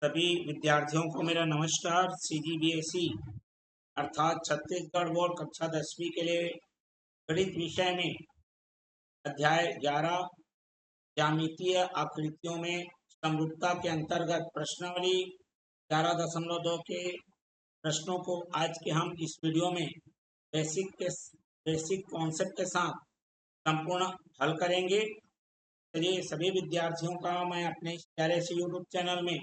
सभी विद्यार्थियों को मेरा नमस्कार। CGBSE अर्थात छत्तीसगढ़ बोर्ड कक्षा 10वीं के लिए गणित विषय में अध्याय 11 ज्यामितीय आकृतियों में समरूपता के अंतर्गत प्रश्नावली 11.2 के प्रश्नों को आज के हम इस वीडियो में बेसिक कॉन्सेप्ट के साथ संपूर्ण हल करेंगे। चलिए सभी विद्यार्थियों का मैं अपने इस प्यारे से यूट्यूब चैनल में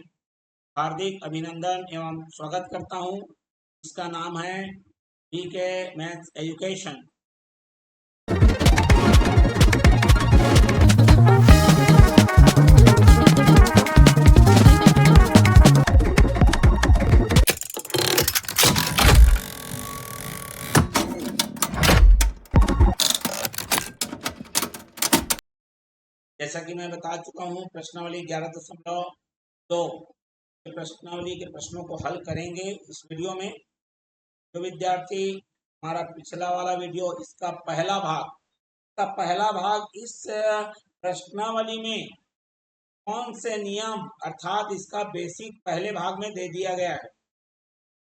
हार्दिक अभिनंदन एवं स्वागत करता हूं। इसका नाम है BK मैथ्स एजुकेशन। जैसा कि मैं बता चुका हूं, प्रश्नावली 11.2 प्रश्नावली के प्रश्नों को हल करेंगे इस वीडियो में। जो विद्यार्थी हमारा पिछला वाला वीडियो इसका पहला भाग इस प्रश्नावली में कौन से नियम अर्थात इसका बेसिक पहले भाग में दे दिया गया है,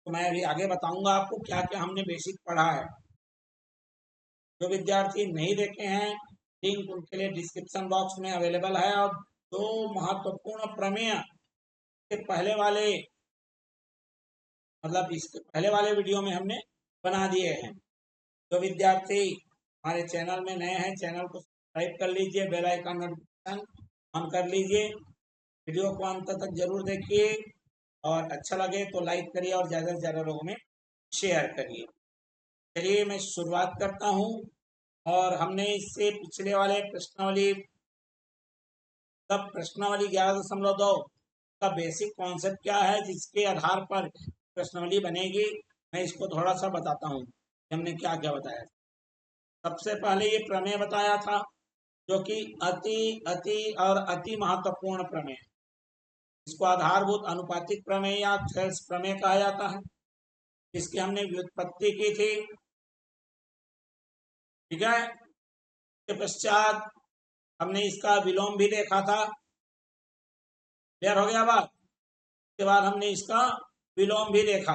तो मैं अभी आगे बताऊंगा आपको क्या क्या हमने बेसिक पढ़ा है। जो विद्यार्थी नहीं देखे हैं, लिंक उनके लिए डिस्क्रिप्शन बॉक्स में अवेलेबल है। और दो महत्वपूर्ण प्रमेय के पहले वाले इसके पहले वाले वीडियो में हमने बना दिए हैं। जो विद्यार्थी हमारे चैनल में नए हैं, चैनल को सब्सक्राइब कर लीजिए, बेल आइकन नोटिफिकेशन ऑन कर लीजिए। वीडियो को अंत तक जरूर देखिए और अच्छा लगे तो लाइक करिए और ज़्यादा से ज़्यादा लोगों में शेयर करिए। चलिए मैं शुरुआत करता हूँ। और हमने इससे पिछले वाले प्रश्नावली 11.2 का बेसिक कॉन्सेप्ट क्या है जिसके आधार पर प्रश्नावली बनेगी, मैं इसको थोड़ा सा बताता हूँ हमने क्या क्या बताया। सबसे पहले ये प्रमेय बताया था जो कि अति महत्वपूर्ण प्रमेय, इसको आधारभूत अनुपातिक प्रमेय या थेल्स प्रमेय कहा जाता है। इसकी हमने व्युत्पत्ति की थी, ठीक है। के पश्चात हमने इसका विलोम भी देखा था, क्लियर हो गया बात। उसके बाद हमने इसका विलोम भी देखा,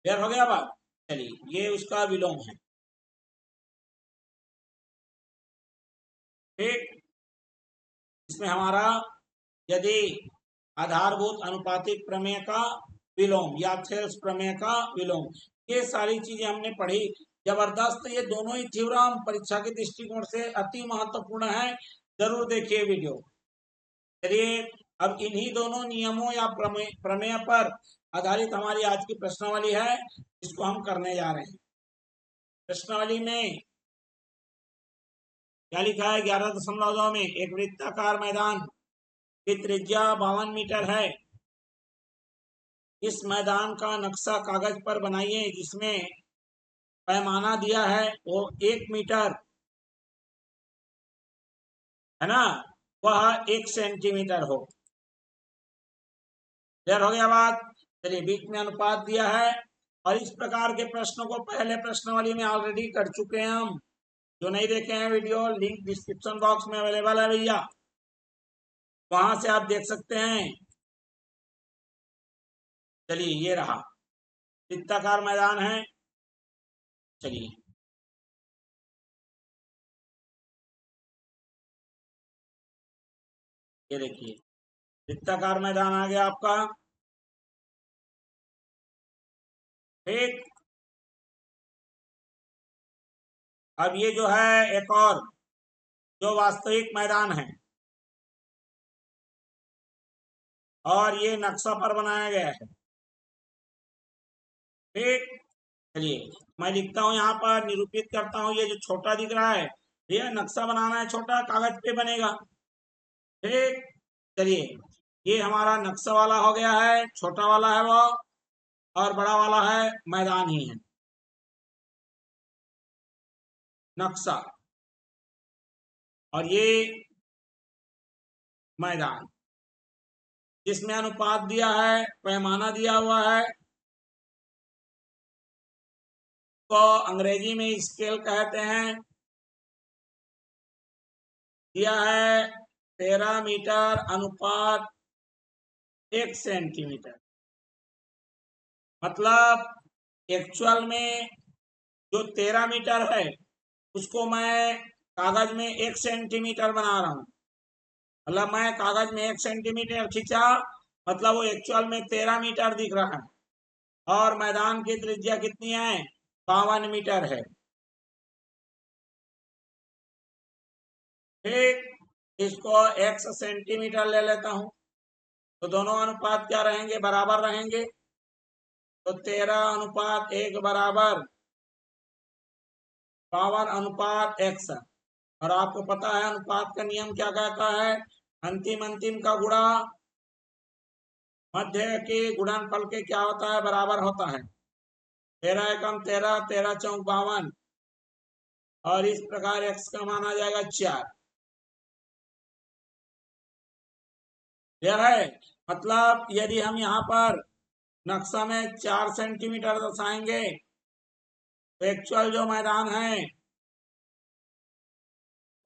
क्लियर हो गया बात। चलिए ये उसका विलोम है, ठीक। इसमें हमारा यदि आधारभूत अनुपातिक प्रमेय का विलोम या थेल्स प्रमेय का विलोम, ये सारी चीजें हमने पढ़ी। जबरदस्त, ये दोनों ही थ्योरम परीक्षा के दृष्टिकोण से अति महत्वपूर्ण है, जरूर देखिए वीडियो। चलिए अब इन्हीं दोनों नियमों या प्रमेय पर आधारित हमारी आज की प्रश्नावली है, इसको हम करने जा रहे हैं। प्रश्नावली में क्या लिखा है? 11.2 में एक वृत्ताकार मैदान की त्रिज्या 52 मीटर है। इस मैदान का नक्शा कागज पर बनाइए जिसमें पैमाना दिया है वो 1 मीटर है ना, वह 1 सेंटीमीटर हो। क्लियर हो गया बात। चलिए बीच में अनुपात दिया है। और इस प्रकार के प्रश्नों को पहले प्रश्नावली में ऑलरेडी कर चुके हैं हम। जो नहीं देखे हैं वीडियो, लिंक डिस्क्रिप्शन बॉक्स में अवेलेबल है भैया, वहां से आप देख सकते हैं। चलिए ये रहा वृत्ताकार मैदान है। चलिए ये देखिए वृत्ताकार मैदान आ गया आपका, ठीक। अब ये जो है एक और जो वास्तविक मैदान है और ये नक्शा पर बनाया गया है, ठीक। चलिए मैं लिखता हूं, यहाँ पर निरूपित करता हूं। ये जो छोटा दिख रहा है, ये नक्शा बनाना है, छोटा कागज पे बनेगा, ठीक। चलिए ये हमारा नक्शा वाला हो गया है, छोटा वाला है वो, और बड़ा वाला है मैदान ही है, नक्शा। और ये मैदान जिसमें अनुपात दिया है, पैमाना दिया हुआ है, तो अंग्रेजी में स्केल कहते हैं। दिया है 13 मीटर अनुपात 1 सेंटीमीटर। मतलब एक्चुअल में जो 13 मीटर है उसको मैं कागज में 1 सेंटीमीटर बना रहा हूँ। मतलब मैं कागज में 1 सेंटीमीटर खींचा, मतलब वो एक्चुअल में 13 मीटर दिख रहा है और मैदान की त्रिज्या कितनी है, 52 मीटर है। ठीक, इसको x सेंटीमीटर ले लेता हूं, तो दोनों अनुपात क्या रहेंगे, बराबर रहेंगे। तो 13:1 बराबर 52:x। और आपको पता है अनुपात का नियम क्या कहता है, अंतिम अंतिम का गुणा मध्य के गुणनफल के क्या होता है, बराबर होता है। 13 एकम 13, 13 चौक 52, और इस प्रकार x का मान आ जाएगा 4। यह है, मतलब यदि हम यहाँ पर नक्शा में 4 सेंटीमीटर दर्शाएंगे तो एक्चुअल जो मैदान है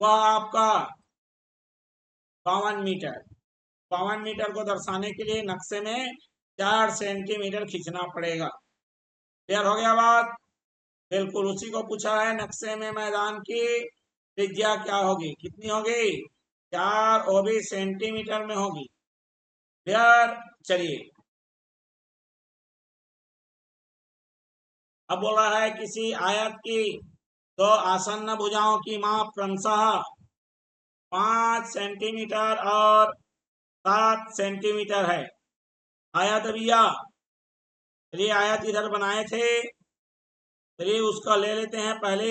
वह आपका 52 मीटर। 52 मीटर को दर्शाने के लिए नक्शे में 4 सेंटीमीटर खींचना पड़ेगा। क्लियर हो गया बात? बिल्कुल उसी को पूछा है, नक्शे में मैदान की त्रिज्या क्या होगी, कितनी होगी, 4 वो भी सेंटीमीटर में होगी। क्लियर? चलिए अब बोला है किसी आयत की दो आसन्न भुजाओं की माप क्रमशः 5 सेंटीमीटर और 7 सेंटीमीटर है। आयत भैया, चलिए आयत इधर बनाए थे, चलिए उसका ले लेते हैं। पहले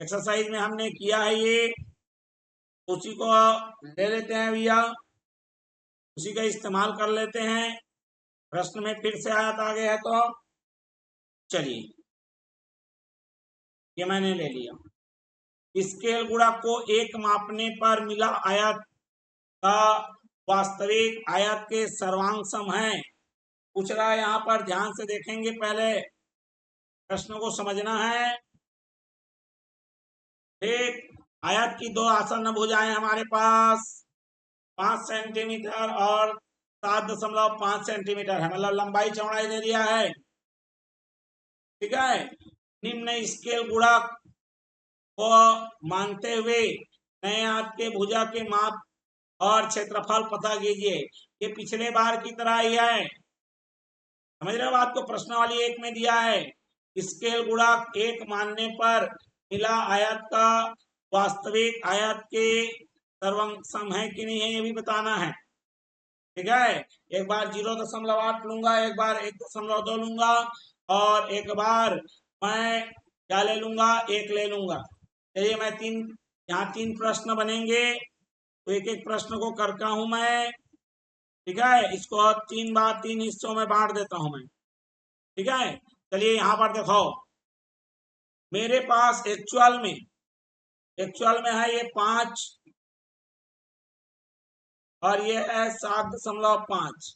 एक्सरसाइज में हमने किया है ये, उसी को ले लेते हैं भैया, उसी का इस्तेमाल कर लेते हैं। प्रश्न में फिर से आयत आ गया है तो चलिए ये मैंने ले लिया। स्केल गुणक को एक मापने पर मिला आयत का वास्तविक आयत के सर्वांग सम है। पूछ रहा है यहाँ पर, ध्यान से देखेंगे, पहले प्रश्न को समझना है। ठीक, आयत की दो आसन्न भुजाएं हमारे पास 5 सेंटीमीटर और 7.5 सेंटीमीटर है, मतलब लंबाई चौड़ाई दे दिया है। ठीक है, निम्न स्केल गुणक को मानते हुए नए हाथ के भुजा के माप और क्षेत्रफल पता कीजिए। ये पिछले बार की तरह ही है, समझ रहे हो बात को? प्रश्नावली 1 में दिया है स्केल गुणक 1 मानने पर मिला आयत का वास्तविक आयत के सर्वांग सम है कि नहीं है, ये भी बताना है। ठीक है, एक बार 0.8 लूंगा, एक बार 1.2 लूंगा, और एक बार मैं क्या ले लूंगा, 1 ले लूंगा। चलिए मैं यहाँ 3 प्रश्न बनेंगे, तो एक एक प्रश्न को करता हूं मैं। ठीक है, इसको 3 बार 3 हिस्सों में बांट देता हूं मैं। ठीक है, चलिए यहाँ पर देखो, मेरे पास एक्चुअल में है ये 5 और ये है 7.5।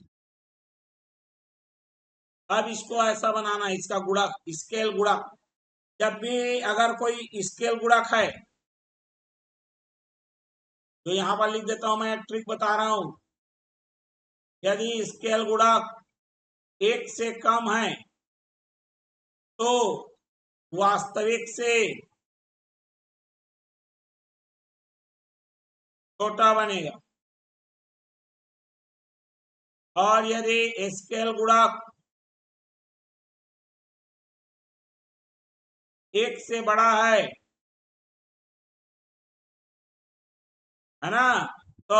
अब इसको ऐसा बनाना है, इसका गुणक, स्केल गुणक। जब भी अगर कोई स्केल गुणक है तो यहाँ पर लिख देता हूं, मैं एक ट्रिक बता रहा हूं। यदि स्केल गुणक 1 से कम है तो वास्तविक से छोटा बनेगा, और यदि स्केल गुणक 1 से बड़ा है ना, तो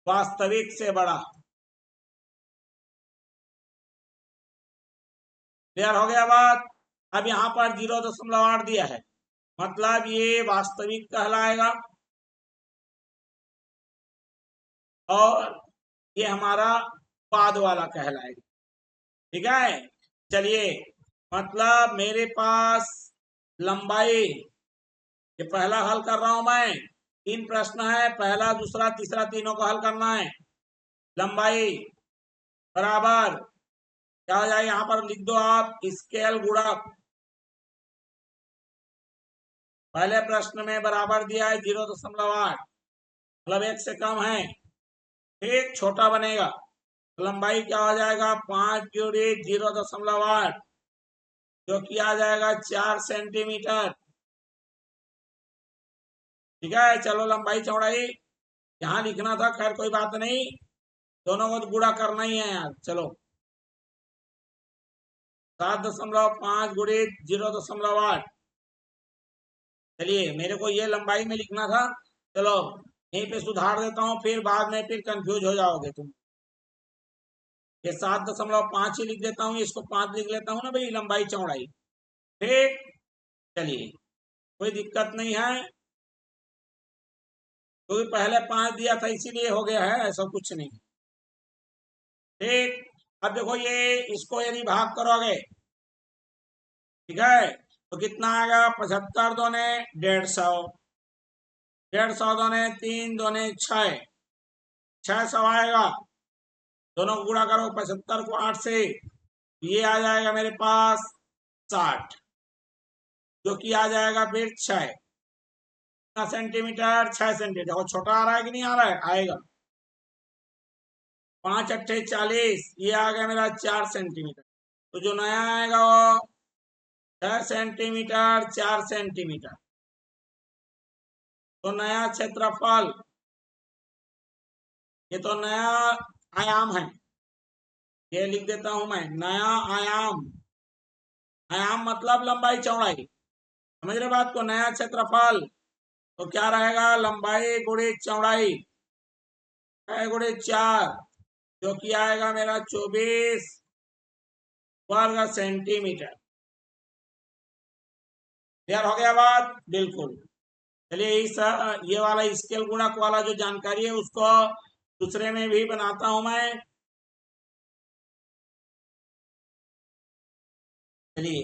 वास्तविक से बड़ा। क्लियर हो गया बात? अब यहाँ पर 0.8 दिया है, मतलब ये वास्तविक कहलाएगा, और ये हमारा बाद वाला कहलाएगा। ठीक है, चलिए, मतलब मेरे पास लंबाई, ये पहला हल कर रहा हूं मैं, 3 प्रश्न है, पहला दूसरा तीसरा तीनों को हल करना है। लंबाई बराबर क्या हो जाए, यहाँ पर लिख दो आप, स्केल गुणक पहले प्रश्न में बराबर दिया है 0.8, मतलब 1 से कम है। ठीक, छोटा बनेगा, लंबाई क्या हो जाएगा 5 जोड़ी 0.8, जो कि आ जाएगा 4 सेंटीमीटर। ठीक है, चलो लंबाई चौड़ाई यहाँ लिखना था, खैर कोई बात नहीं, दोनों को तो गुणा करना ही है यार। चलो 7.5 गुणे 0.8, चलिए मेरे को ये लंबाई में लिखना था। चलो यहीं पे सुधार देता हूँ, फिर बाद में फिर कंफ्यूज हो जाओगे तुम। ये 7.5 ही लिख देता हूँ, इसको 5 लिख लेता हूँ ना भाई, लंबाई चौड़ाई। ठीक, चलिए कोई दिक्कत नहीं है, क्योंकि तो पहले 5 दिया था इसीलिए हो गया है, ऐसा कुछ नहीं। ठीक, अब देखो ये इसको यदि भाग करोगे, ठीक है, तो कितना आएगा 75 दूने 150, 150 दूने 3 दूने 600 आएगा। दोनों को गुणा करो 75 को 8 से, ये आ जाएगा मेरे पास 60, जो कि आ जाएगा फिर 6 सेंटीमीटर, 6 सेंटीमीटर। और छोटा आ रहा है कि नहीं आ रहा है, आएगा। 5 अट्ठे 40, ये आ गया मेरा 4 सेंटीमीटर। तो जो नया आएगा वो 6 सेंटीमीटर 4 सेंटीमीटर। तो नया क्षेत्रफल, ये तो नया आयाम है, ये लिख देता हूं मैं, नया आयाम। आयाम मतलब लंबाई चौड़ाई, समझ रहे बात को। नया क्षेत्रफल तो क्या रहेगा, लंबाई गुणे चौड़ाई 6 गुणे 4, जो कि आएगा मेरा 24 वर्ग सेंटीमीटर। क्लियर हो गया बात, बिल्कुल। चलिए इस ये वाला स्केल गुणक वाला जो जानकारी है उसको दूसरे में भी बनाता हूं मैं। चलिए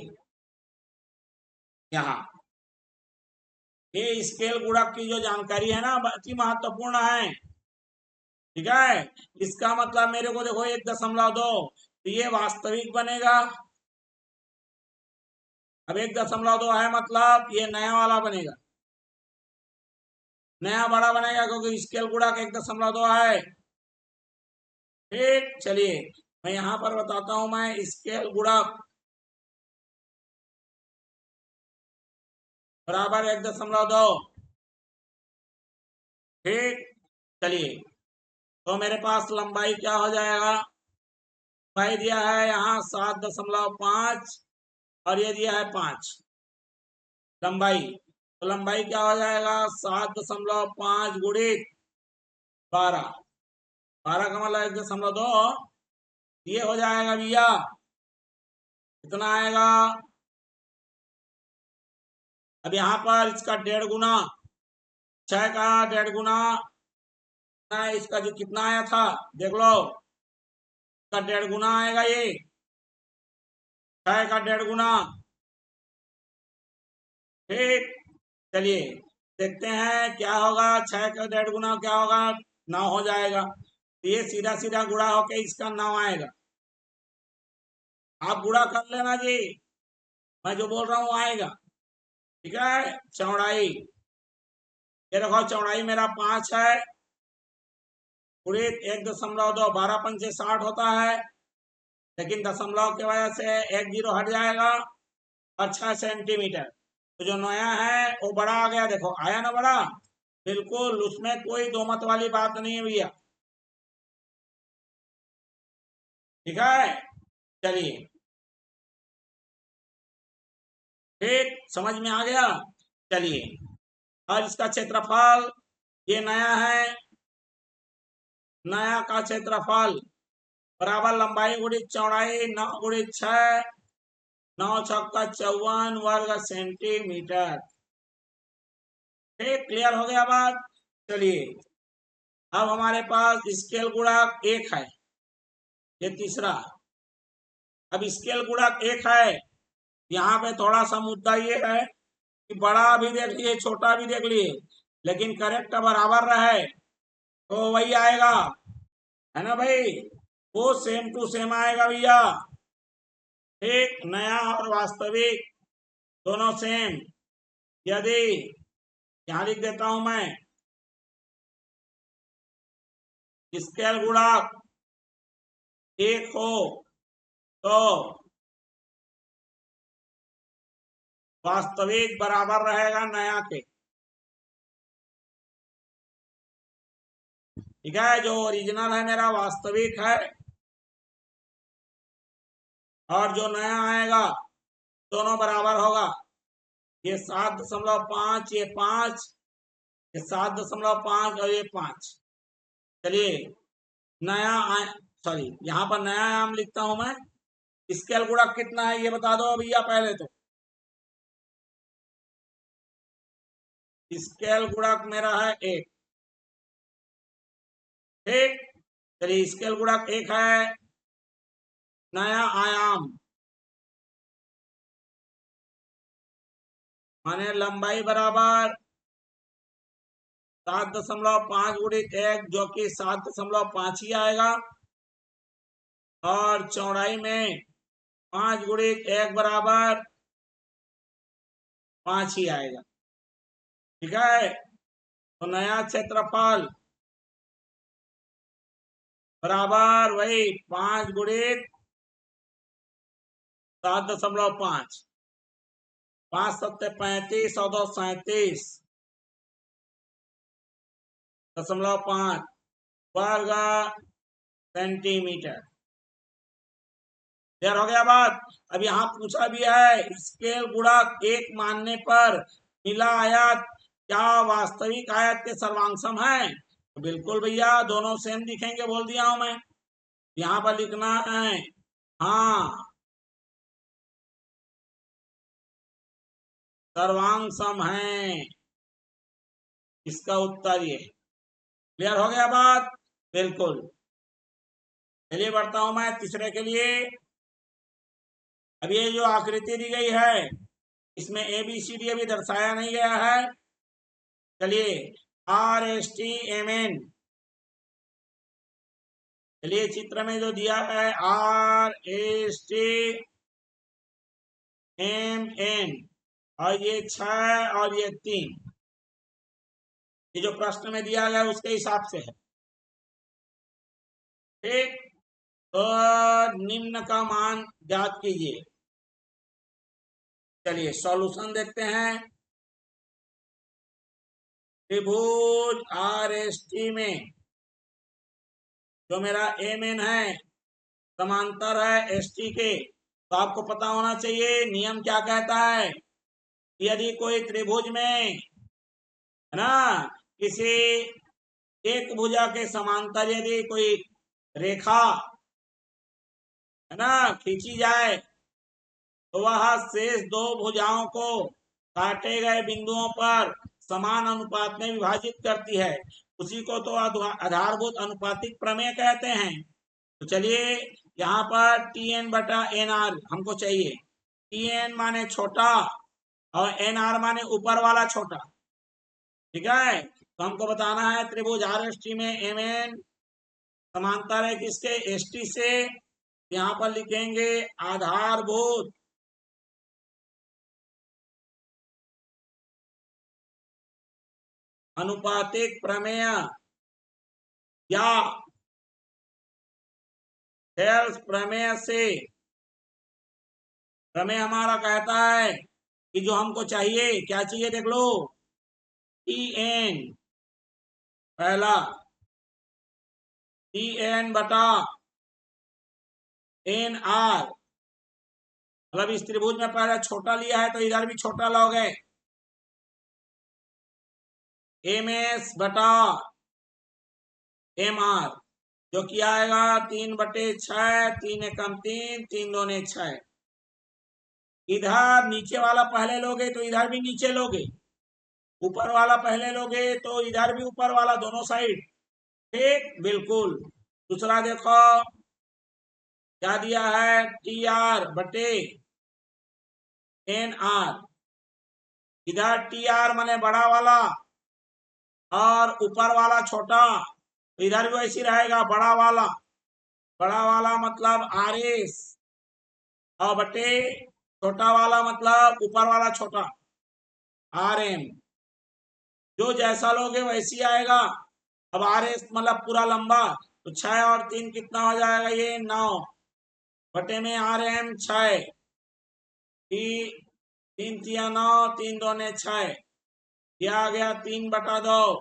यहाँ ये स्केल गुणक की जो जानकारी है ना, अति महत्वपूर्ण है। ठीक है, इसका मतलब मेरे को देखो 1.2, तो ये वास्तविक बनेगा। अब 1.2 है, मतलब ये नया वाला बनेगा, नया बड़ा बनेगा, क्योंकि स्केल गुणक 1.2 है। ठीक, चलिए मैं यहां पर बताता हूं, मैं स्केल गुणक बराबर 1.2। ठीक, चलिए तो मेरे पास लंबाई क्या हो जाएगा, लंबाई दिया है यहाँ 7.5 और ये दिया है 5 लंबाई। तो लंबाई क्या हो जाएगा 7.5 गुणित 12, 12 का मतलब 1.2, ये हो जाएगा भैया, कितना आएगा। अब यहाँ पर इसका 1.5 गुना, 6 का 1.5 गुना, इसका जो कितना आया था देख लो, इसका 1.5 गुना आएगा, ये 6 का 1.5 गुना। ठीक, चलिए देखते हैं क्या होगा, 6 का 1.5 गुना क्या होगा, 9 हो जाएगा। तो ये सीधा सीधा गुणा होके इसका 9 आएगा। आप गुणा कर लेना जी, मैं जो बोल रहा हूँ आएगा। ठीक है, चौड़ाई, ये देखो चौड़ाई मेरा 5 है, गुणित 1.2, 12 पंचे 60 होता है, लेकिन दशमलव की वजह से 1 जीरो हट जाएगा, और 6 सेंटीमीटर। तो जो नया है वो बड़ा आ गया, देखो आया ना बड़ा, बिल्कुल, उसमें कोई दो मत वाली बात नहीं है भैया। ठीक है, चलिए ठीक, समझ में आ गया। चलिए और इसका क्षेत्रफल, ये नया है, नया का क्षेत्रफल बराबर लंबाई गुणित चौड़ाई 9 गुणित 6, 9 छक्का 54 वर्ग सेंटीमीटर। ठीक, क्लियर हो गया बात। चलिए अब हमारे पास स्केल गुणक 1 है, ये तीसरा। अब स्केल गुणक 1 है, यहाँ पे थोड़ा सा मुद्दा ये है कि बड़ा भी देख लिए छोटा भी देख लिए, लेकिन करेक्ट बराबर रहे तो वही आएगा, है ना भाई, वो सेम टू सेम आएगा भैया। ठीक, नया और वास्तविक दोनों सेम। यदि यहां लिख देता हूं मैं स्केल गुणक 1 हो तो वास्तविक बराबर रहेगा नया के। ठीक है, जो ओरिजिनल है मेरा वास्तविक है, और जो नया आएगा दोनों बराबर होगा। ये 7.5, ये 5, ये 7.5 और ये 5। चलिए नया सॉरी यहाँ पर नया आयाम लिखता हूं मैं। स्केल गुणक कितना है ये बता दो भैया पहले तो। स्केल गुणक मेरा है 1। ठीक, चलिए स्केल गुणक 1 है। नया आयाम माने लंबाई बराबर 7.5 गुणित 1 जो कि 7.5 ही आएगा, और चौड़ाई में 5 गुणित 1 बराबर 5 ही आएगा। ठीक है, तो नया क्षेत्रफल बराबर वही 5 गुणित 7.5, 5 सत्ते 35 और 2 37.5 वर्ग सेंटीमीटर। क्लियर हो गया बात। अब यहाँ पूछा भी है स्केल गुणक 1 मानने पर मिला आयत क्या वास्तविक आयत के सर्वांशम है? तो बिल्कुल भैया दोनों सेम दिखेंगे, बोल दिया हूं मैं। यहाँ पर लिखना है हाँ सर्वांशम है, इसका उत्तर ये। क्लियर हो गया बात, बिल्कुल। चलिए बढ़ता हूं मैं तीसरे के लिए। अब ये जो आकृति दी गई है इसमें ABCD अभी दर्शाया नहीं गया है। चलिए RSTMN, चलिए चित्र में जो दिया है RSTMN, और ये 6 और ये 3, ये जो प्रश्न में दिया गया उसके हिसाब से है। ठीक, तो निम्न का मान ज्ञात कीजिए। चलिए सॉल्यूशन देखते हैं। त्रिभुज RST में जो मेरा MN है समांतर है ST के, तो आपको पता होना चाहिए नियम क्या कहता है। यदि कोई त्रिभुज में है ना किसी एक भुजा के समांतर यदि कोई रेखा है ना खींची जाए तो वह शेष 2 भुजाओं को काटे गए बिंदुओं पर समान अनुपात में विभाजित करती है। उसी को तो आधारभूत अनुपातिक प्रमेय कहते हैं। तो चलिए यहाँ पर TN/NR हमको चाहिए। TN माने छोटा और NR माने ऊपर वाला छोटा। ठीक है, तो हमको बताना है त्रिभुज RST में MN समांतर है किसके? ST से। यहाँ पर लिखेंगे आधारभूत अनुपातिक प्रमेय या थेल्स प्रमेय से। प्रमेय हमारा कहता है कि जो हमको चाहिए क्या चाहिए देख लो, TN पहला TN/NR, मतलब इस त्रिभुज में पहले छोटा लिया है तो इधर भी छोटा लोगे। MS/MR जो कि आएगा 3/6, 3 एकम 3, 3 दूने 6। इधर नीचे वाला पहले लोगे तो इधर भी नीचे लोगे, ऊपर वाला पहले लोगे तो इधर भी ऊपर वाला, दोनों साइड। ठीक, बिल्कुल। दूसरा देखो क्या दिया है, TR/NR। इधर TR माने बड़ा वाला और ऊपर वाला छोटा, इधर भी वैसी रहेगा बड़ा वाला। बड़ा वाला मतलब RS और बटे छोटा वाला मतलब ऊपर वाला छोटा। आर एम, जो जैसा लोगे वैसी आएगा। अब आर एस मतलब पूरा लंबा, तो 6 और 3 कितना हो जाएगा, ये 9 बटे में आर एम 6, 3 3 9, 3 2 6, ये आ गया 3/2।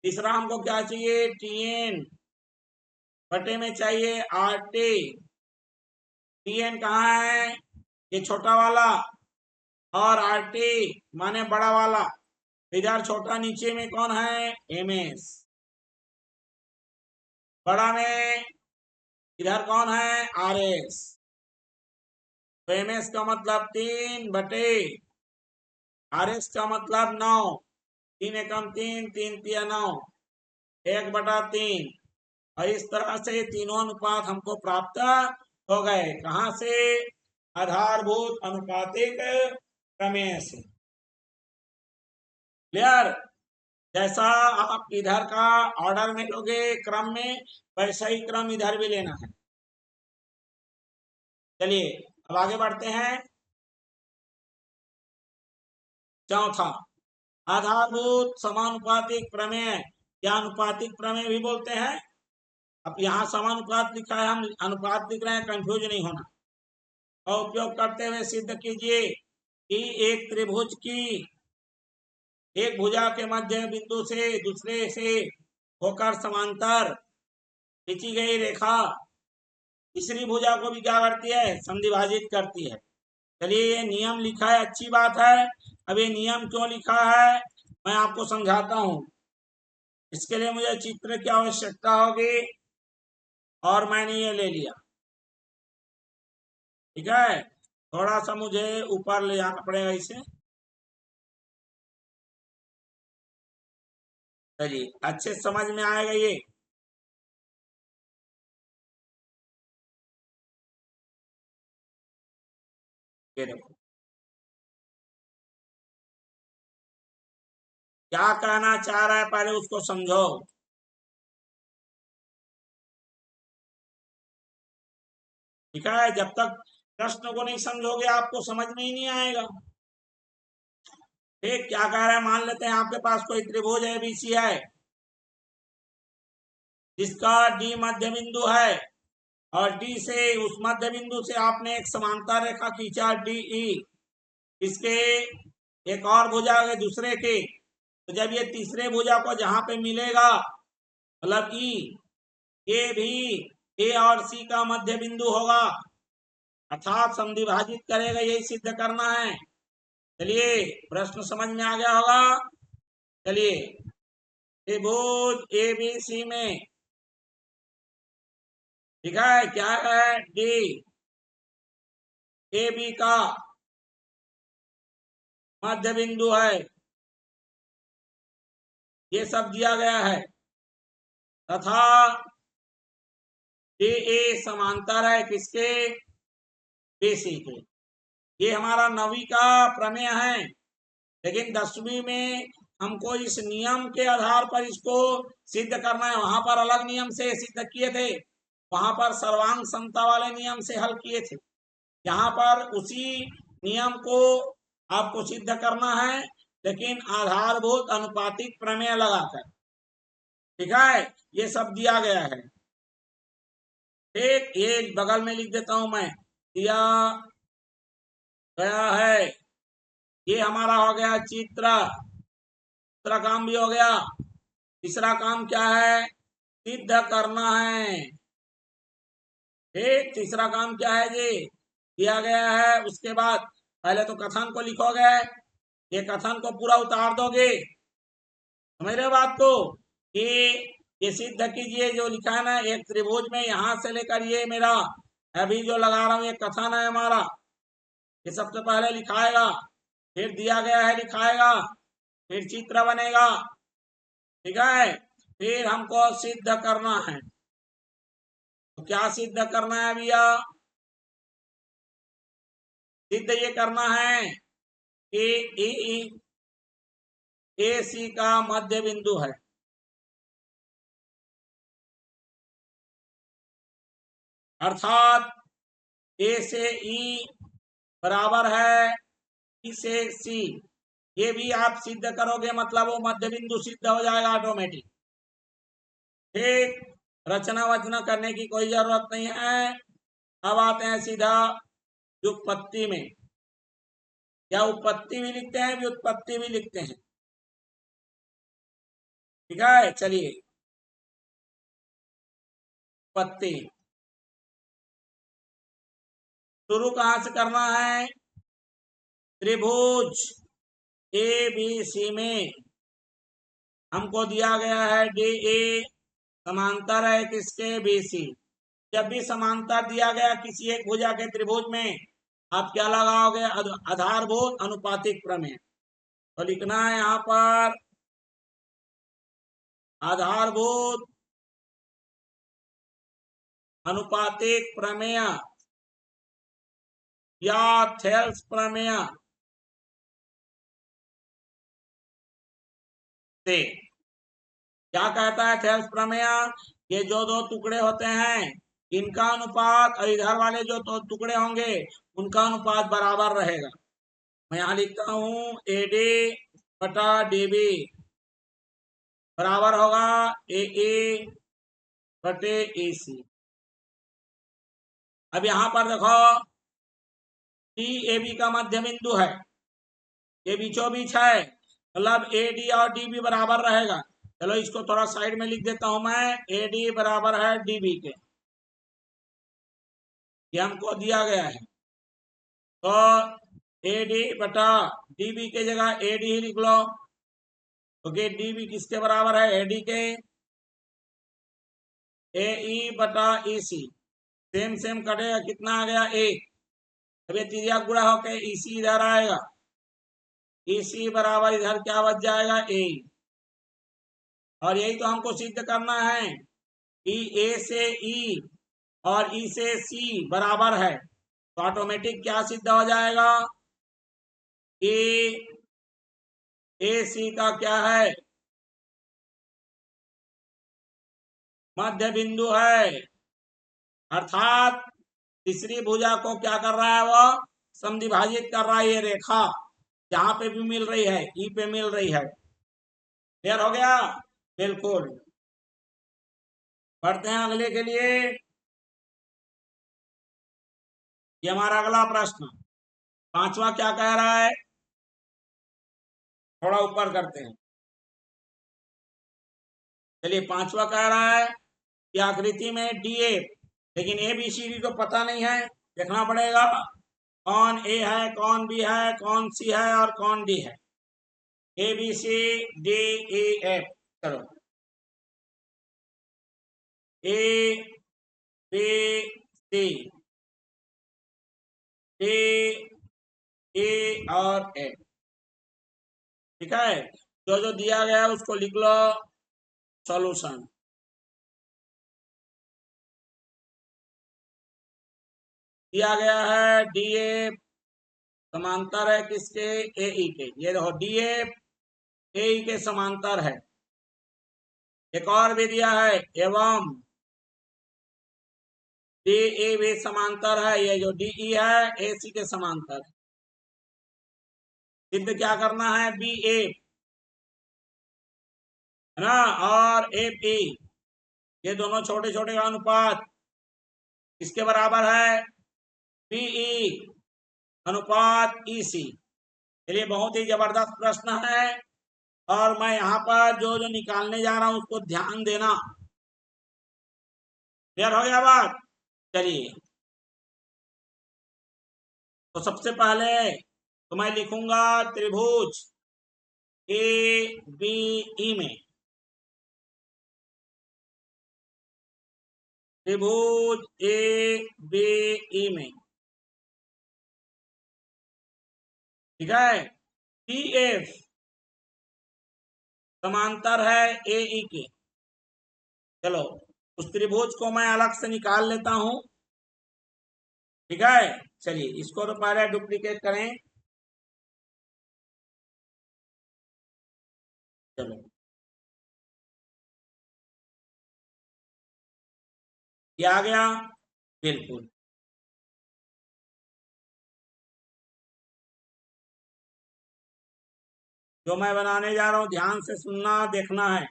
तीसरा हमको क्या चाहिए, टी एन बटे में चाहिए आर टी। टी एन कहाँ है, ये छोटा वाला, और आर टी माने बड़ा वाला, इधर छोटा नीचे में कौन है, एम एस, बड़ा में इधर कौन है, आर एस। तो एम एस का मतलब 3 बटे आर एस का मतलब 9, 3 एकम 3, 3 3 9, 1/3। और इस तरह से तीनों अनुपात हमको प्राप्त हो गए। कहां से, आधारभूत अनुपातिक प्रमेय से। क्लियर। जैसा आप इधर का ऑर्डर में लोगे क्रम में, वैसा ही क्रम इधर भी लेना है। चलिए अब आगे बढ़ते हैं। चौथा, आधारभूत समानुपातिक प्रमेय या अनुपातिक प्रमेय भी बोलते हैं। अब यहाँ समानुपात लिखा है, हम अनुपात लिख रहे हैं, कंफ्यूज नहीं होना। और उपयोग करते हुए सिद्ध कीजिए कि एक त्रिभुज की एक भुजा के मध्य बिंदु से दूसरे से होकर समांतर खींची गई रेखा तीसरी भुजा को भी क्या करती है, संधिभाजित करती है। चलिए ये नियम लिखा है, अच्छी बात है। अब ये नियम क्यों लिखा है मैं आपको समझाता हूं। इसके लिए मुझे चित्र की आवश्यकता होगी, और मैंने ये ले लिया। ठीक है, थोड़ा सा मुझे ऊपर ले जाना पड़ेगा इसे। चलिए अच्छे समझ में आएगा ये। ये देखो क्या कहना चाह रहा है, पहले उसको समझो। ठीक है, जब तक प्रश्न को नहीं समझोगे आपको समझ में ही नहीं आएगा। ठीक, क्या कह रहा है, मान लेते हैं आपके पास कोई त्रिभुज एबीसी है जिसका डी मध्य बिंदु है, और डी से उस मध्य बिंदु से आपने एक समांतर रेखा खींचा डी ई, इसके एक और भुजा के दूसरे के, तो जब ये तीसरे भुजा को जहां पे मिलेगा मतलब ई, ये भी ए और सी का मध्य बिंदु होगा, अर्थात संधिभाजित करेगा, यही सिद्ध करना है। चलिए प्रश्न समझ में आ गया होगा। चलिए त्रिभुज ए बी सी में, ठीक है, क्या है, डी ए बी का मध्य बिंदु है, ये सब दिया गया है, तथा डी ए समांतर है किसके, बीसी के। ये हमारा 9वीं का प्रमेय है, लेकिन 10वीं में हमको इस नियम के आधार पर इसको सिद्ध करना है। वहां पर अलग नियम से सिद्ध किए थे, वहां पर सर्वांग समता वाले नियम से हल किए थे। यहाँ पर उसी नियम को आपको सिद्ध करना है, लेकिन आधारभूत अनुपातिक प्रमेय लगाकर। ठीक है, ये सब दिया गया है। ठीक, ये बगल में लिख देता हूं मैं, दिया गया है। ये हमारा हो गया चित्र, दूसरा काम भी हो गया। तीसरा काम क्या है, सिद्ध करना है। ठीक, तीसरा काम क्या है जी, दिया गया है, उसके बाद पहले तो कथन को लिखोगे, ये कथन को पूरा उतार दोगे, समझ रहे हो बात को, कि ये सिद्ध कीजिए जो लिखा है ना, एक त्रिभुज में यहां से लेकर ये मेरा अभी जो लगा रहा हूं ये कथन है हमारा, ये सबसे पहले लिखाएगा, फिर दिया गया है लिखाएगा, फिर चित्र बनेगा। ठीक है, फिर हमको सिद्ध करना है। तो क्या सिद्ध करना है भैया, सिद्ध ये करना है कि ए सी का मध्य बिंदु है, अर्थात ए से ई बराबर है बी से सी, ये भी आप सिद्ध करोगे मतलब वो मध्य बिंदु सिद्ध हो जाएगा ऑटोमेटिक। ठीक, रचना वचना करने की कोई जरूरत नहीं है। अब आते हैं सीधा व्युत्पत्ति में, या उत्पत्ति भी लिखते हैं व्युत्पत्ति भी लिखते हैं। ठीक है, चलिए उत्पत्ति शुरू कहां से करना है? त्रिभुज ए बी सी में हमको दिया गया है डी ए, समांतर है किसके? B C. जब भी समांतर दिया गया किसी एक भुजा के त्रिभुज में, आप क्या लगाओगे? आधारभूत अनुपातिक प्रमेय। तो लिखना है यहाँ पर आधारभूत अनुपातिक प्रमेय या थेल्स प्रमेय से। क्या कहता है थेल्स प्रमेय? ये जो दो टुकड़े होते हैं इनका अनुपात और इधर वाले जो दो टुकड़े होंगे उनका अनुपात बराबर रहेगा। मैं यहाँ लिखता हूँ ए डी बटा डी बी बराबर होगा ए ए बटे ए सी। अब यहाँ पर देखो डी ए बी का मध्य बिंदु है, ये बीचों बीच है, मतलब ए डी और डी बी बराबर रहेगा। चलो इसको थोड़ा साइड में लिख देता हूं मैं, ए डी बराबर है डी बी के, ये हमको दिया गया है। तो ए डी बटा डी बी के जगह ए डी ही लिख लो, क्योंकि डी बी किसके बराबर है? ए डी के। ए ई बटा ई सी, सेम सेम कटेगा, कितना आ गया? एक। अब ये तिरिया गुणा होकर ई सी इधर आएगा, ई सी बराबर इधर क्या बच जाएगा? ए। और यही तो हमको सिद्ध करना है कि ए से ई और ई से सी बराबर है, तो ऑटोमेटिक क्या सिद्ध हो जाएगा? ए सी का क्या है? मध्य बिंदु है। अर्थात तीसरी भुजा को क्या कर रहा है? वो समद्विभाजित कर रहा है, ये रेखा जहां पे भी मिल रही है ई पे मिल रही है। क्लियर हो गया? बिल्कुल। बढ़ते हैं अगले के लिए। ये हमारा अगला प्रश्न, पांचवा क्या कह रहा है? थोड़ा ऊपर करते हैं। चलिए पांचवा कह रहा है कि आकृति में डी ए, लेकिन ए बी सी डी तो पता नहीं है, देखना पड़ेगा कौन ए है, कौन बी है, कौन सी है और कौन डी है। A B C D E F, चलो ए बी सी डी ई और एफ। ठीक है, जो जो दिया गया है उसको लिख लो सॉल्यूशन। दिया गया है डी एफ समांतर है किसके? ए ई के। ये देखो डी एफ ए ई के समांतर है। एक और भी दिया है एवं डी ए भी समांतर है, ये जो डी ई है ए सी के समांतर है। सिद्ध क्या करना है? बी ए है ना, और एफ ई, ये दोनों छोटे छोटे का अनुपात किसके बराबर है? पीई अनुपात ईसी। चलिए बहुत ही जबरदस्त प्रश्न है, और मैं यहाँ पर जो जो निकालने जा रहा हूं उसको ध्यान देना। क्लियर हो गया बात? चलिए तो सबसे पहले तो मैं लिखूंगा त्रिभुज ए बी ई में, त्रिभुज ए बी ई में, ठीक है, टी एफ समांतर है ए ई के। चलो उस त्रिभुज को मैं अलग से निकाल लेता हूं। ठीक है, चलिए इसको तो पहले डुप्लीकेट करें। चलो ये आ गया, बिल्कुल। जो मैं बनाने जा रहा हूं ध्यान से सुनना, देखना है।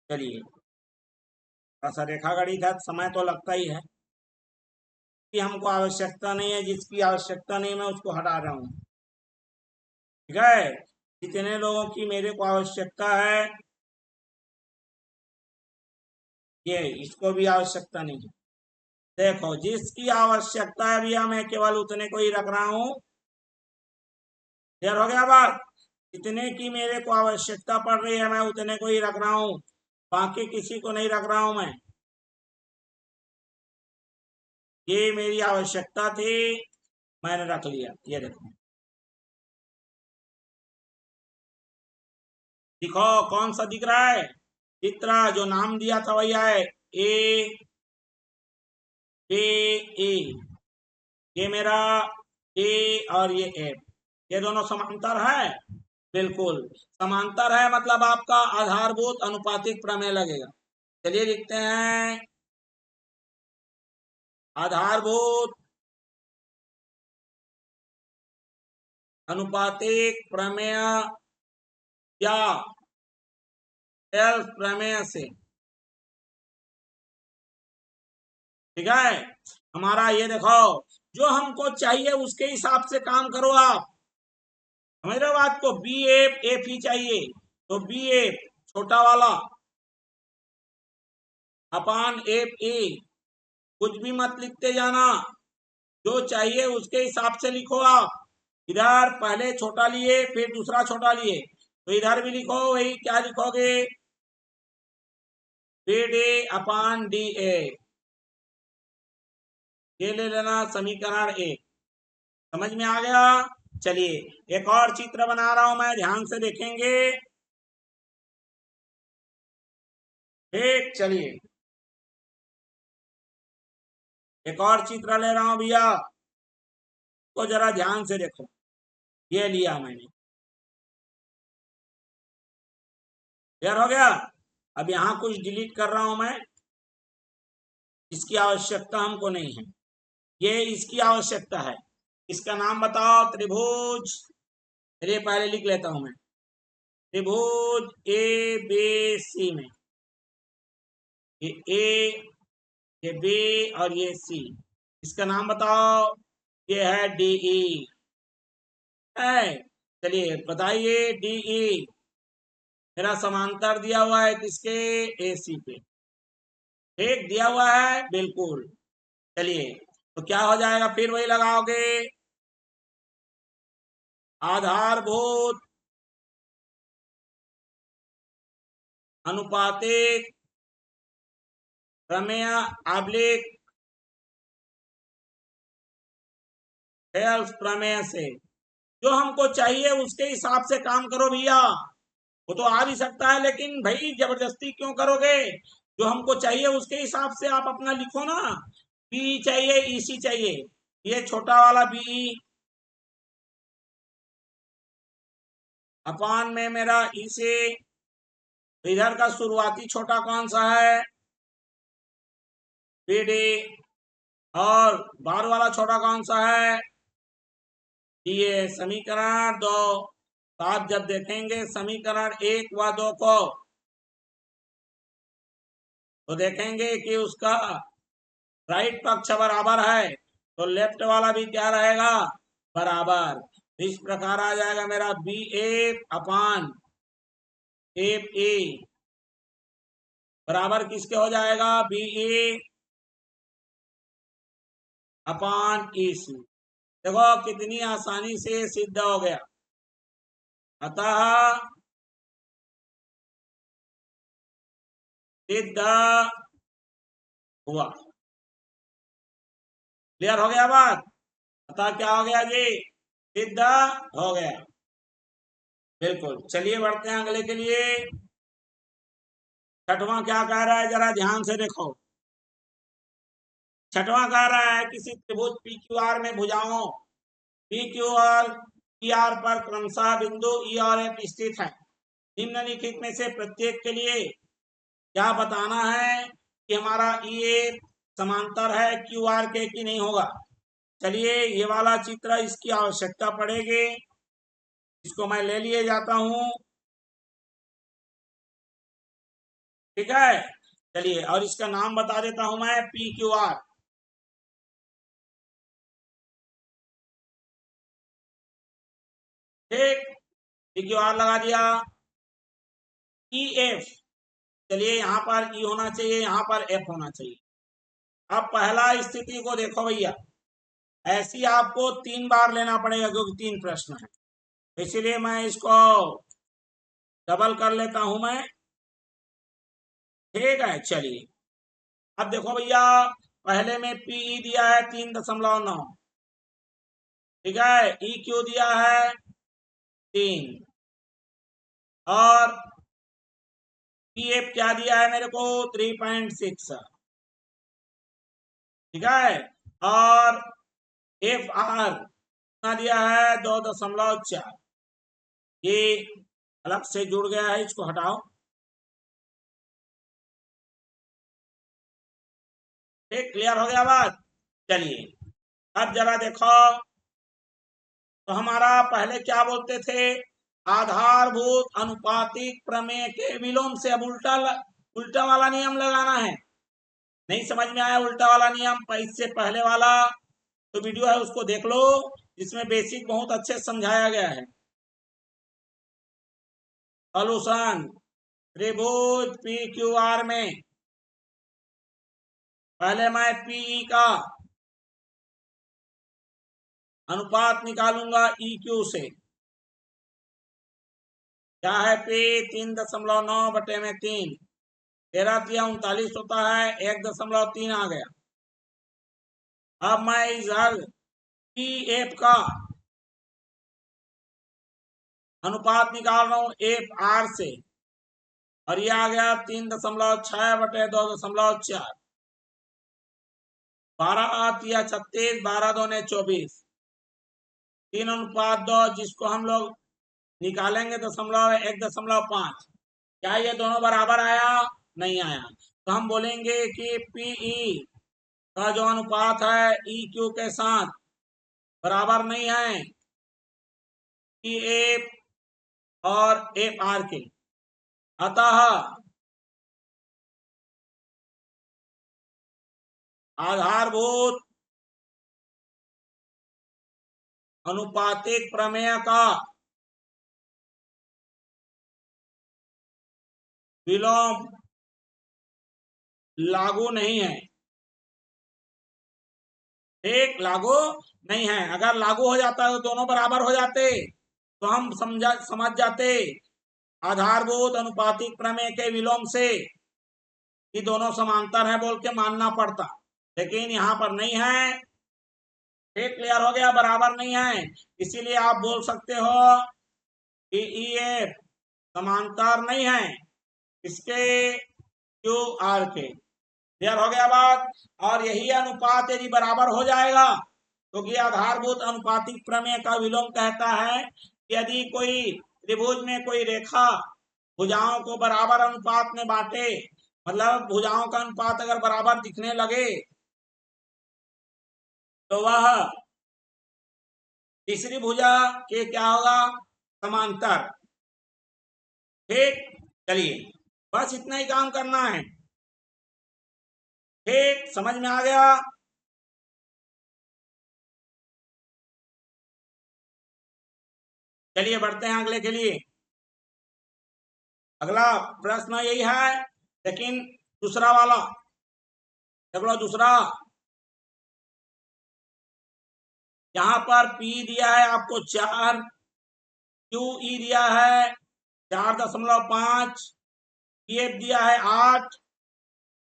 चलिए, थोड़ा सा रेखा गणित है, समय तो लगता ही है। कि हमको आवश्यकता नहीं है, जिसकी आवश्यकता नहीं मैं उसको हटा रहा हूँ। ठीक है, जितने लोगों की मेरे को आवश्यकता है, ये इसको भी आवश्यकता नहीं है। देखो, जिसकी आवश्यकता है भैया मैं केवल उतने को ही रख रहा हूँ। क्लियर हो गया बात? जितने की मेरे को आवश्यकता पड़ रही है मैं उतने को ही रख रहा हूँ, बाकी किसी को नहीं रख रहा हूं मैं। ये मेरी आवश्यकता थी, मैंने रख लिया। ये देखो, दिखो कौन सा दिख रहा है चित्र, जो नाम दिया था वही है, ए ए ए। ये मेरा ए और ये ए, ये दोनों समांतर है। बिल्कुल समांतर है, मतलब आपका आधारभूत अनुपातिक प्रमेय लगेगा। चलिए लिखते हैं, आधारभूत अनुपातिक प्रमेय या सेल्फ प्रमेय से। ठीक है, हमारा ये देखो, जो हमको चाहिए उसके हिसाब से काम करो आप। समझ रहे हो बात को? बी एफ एफ ही चाहिए तो बी एफ छोटा वाला अपान एफ ए, कुछ भी मत लिखते जाना, जो चाहिए उसके हिसाब से लिखो आप। इधर पहले छोटा लिए फिर दूसरा छोटा लिए, तो इधर भी लिखो वही, क्या लिखोगे? B D upon D A, ये ले लेना समीकरण एक। समझ में आ गया? चलिए एक और चित्र बना रहा हूं मैं, ध्यान से देखेंगे। ठीक, चलिए एक और चित्र ले रहा हूं भैया, तो जरा ध्यान से देखो। ये लिया मैंने, क्लियर हो गया? अब यहाँ कुछ डिलीट कर रहा हूं मैं, इसकी आवश्यकता हमको नहीं है। ये इसकी आवश्यकता है। इसका नाम बताओ, त्रिभुज। चलिए पहले लिख लेता हूं मैं, त्रिभुज ए बी सी में, ये ए, ये बी और ये सी। इसका नाम बताओ, ये है डीई है। चलिए बताइए, डीई मेरा समांतर दिया हुआ है किसके? एसी पे। ठीक दिया हुआ है, बिल्कुल। चलिए, तो क्या हो जाएगा, फिर वही लगाओगे, आधारभूत अनुपातिक प्रमेय आब्लिक हेल्स प्रमेय से, जो हमको चाहिए उसके हिसाब से काम करो भैया। वो तो आ भी सकता है, लेकिन भाई जबरदस्ती क्यों करोगे? जो हमको चाहिए उसके हिसाब से आप अपना लिखो ना। बी चाहिए, ईसी चाहिए, ये छोटा वाला बी अपान में मेरा ई से, इधर का शुरुआती छोटा कौन सा है? बी डी, और बाहर वाला छोटा कौन सा है? ये समीकरण दो। तो आप जब देखेंगे समीकरण एक व दो को, तो देखेंगे कि उसका राइट पक्ष बराबर है, तो लेफ्ट वाला भी क्या रहेगा? बराबर। इस प्रकार आ जाएगा मेरा B F upon F A बराबर किसके हो जाएगा? B A upon E C. देखो कितनी आसानी से सिद्ध हो गया। अतः सिद्ध हुआ। क्लियर हो गया बात? अतः क्या हो गया जी? सिद्ध हो गया। बिल्कुल, चलिए बढ़ते हैं अगले के लिए। छठवां क्या कह रहा है, जरा ध्यान से देखो। छठवां कह रहा है किसी त्रिभुज पी क्यू आर में भुजाओं पी क्यू और पी आर पर क्रमशः बिंदु ई और एफ स्थित है। निम्नलिखित में से प्रत्येक के लिए क्या बताना है कि हमारा ई एफ समांतर है क्यू आर के कि नहीं होगा। चलिए ये वाला चित्र, इसकी आवश्यकता पड़ेगी, इसको मैं ले लिए जाता हूं। ठीक है, चलिए और इसका नाम बता देता हूं मैं पी क्यू आर। ठीक, पी क्यू आर लगा दिया। ई एफ, चलिए यहाँ पर ई होना चाहिए, यहाँ पर एफ होना चाहिए। अब पहला स्थिति को देखो भैया, ऐसी आपको 3 बार लेना पड़ेगा क्योंकि 3 प्रश्न है, इसीलिए मैं इसको डबल कर लेता हूं मैं। ठीक है, चलिए अब देखो भैया, पहले में पीई दिया है 3.9, ठीक है, ई क्यू दिया है 3 और पी एफ क्या दिया है मेरे को 3.6, ठीक है, और एफ आर कितना दिया है 2.4। ये अलग से जुड़ गया है, इसको हटाओ। ठीक, क्लियर हो गया बात। चलिए अब जरा देखो, तो हमारा पहले क्या बोलते थे, आधारभूत अनुपातिक प्रमेय के विलोम से। अब उल्टा उल्टा वाला नियम लगाना है। नहीं समझ में आया उल्टा वाला नियम, इससे पहले वाला तो वीडियो है उसको देख लो, इसमें बेसिक बहुत अच्छे से समझाया गया है। सॉल्यूशन, त्रिभुज पी क्यू आर में पहले मैं पीई का अनुपात निकालूंगा ई क्यू से। क्या है पी 3.9 बटे में 3, 13×3 = 39 होता है, 1.3 आ गया। अब मैं इधर पी एफ का अनुपात निकाल रहा हूं एफ आर से, और ये आ गया 3.6 बटे 2.4, 12×8 = 36, 12×2 = 24, 3:2, जिसको हम लोग निकालेंगे 1.5। क्या ये दोनों बराबर आया? नहीं आया, तो हम बोलेंगे कि पीई का जो अनुपात है ई क्यू के साथ बराबर नहीं है पी एफ और एफ आर के। अतः आधारभूत अनुपातिक प्रमेय का विलोम लागू नहीं है। ठीक, लागू नहीं है। अगर लागू हो जाता तो दोनों बराबर हो जाते, तो हम समझ जाते आधारभूत अनुपातिक प्रमेय के विलोम से कि दोनों समांतर है बोल के मानना पड़ता, लेकिन यहाँ पर नहीं है। ठीक, क्लियर हो गया, बराबर नहीं है, इसीलिए आप बोल सकते हो कि ई एफ समांतर नहीं है इसके क्यू आर के। क्लियर हो गया बात। और यही अनुपात यदि बराबर हो जाएगा तो कि आधारभूत अनुपातिक प्रमेय का विलोम कहता है कि यदि कोई त्रिभुज में कोई रेखा भुजाओं को बराबर अनुपात में बांटे, मतलब भुजाओं का अनुपात अगर बराबर दिखने लगे तो वह तीसरी भुजा के क्या होगा, समांतर। ठीक, चलिए बस इतना ही काम करना है। ठीक, समझ में आ गया। चलिए बढ़ते हैं अगले के लिए। अगला प्रश्न यही है, लेकिन दूसरा वाला देख लो। दूसरा, यहाँ पर P दिया है आपको 4, QE दिया है 4.5, PF दिया है 8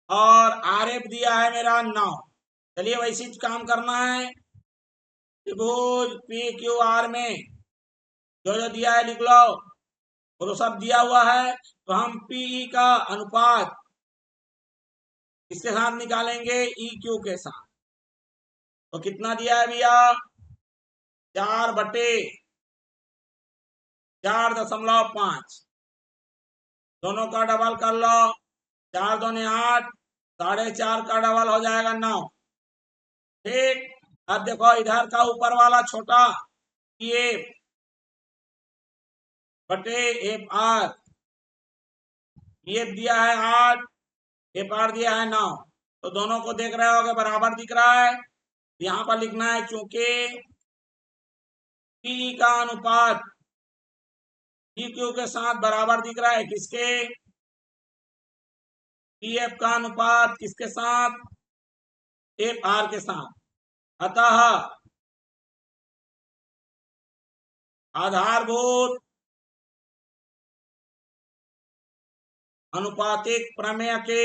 और RF दिया है मेरा 9। चलिए वैसे ही काम करना है। त्रिभुज PQR में जो जो दिया है लिख लो, वो तो सब दिया हुआ है। तो हम PE का अनुपात किसके साथ निकालेंगे, EQ के साथ। तो कितना दिया है भैया 4/4.5, दोनों का डबल कर लो, 4 दूनी 8, 4.5 का डबल हो जाएगा 9। ठीक, अब देखो इधर का ऊपर वाला छोटा ये बटे एफ आर, ये दिया है 8, एफ आर दिया है 9, तो दोनों को देख रहे होगे बराबर दिख रहा है। यहाँ पर लिखना है चूंकि पी का अनुपात पी क्यू के साथ बराबर दिख रहा है, किसके, पी एफ का अनुपात किसके साथ, एफ आर के साथ, अतः आधारभूत अनुपातिक प्रमेय के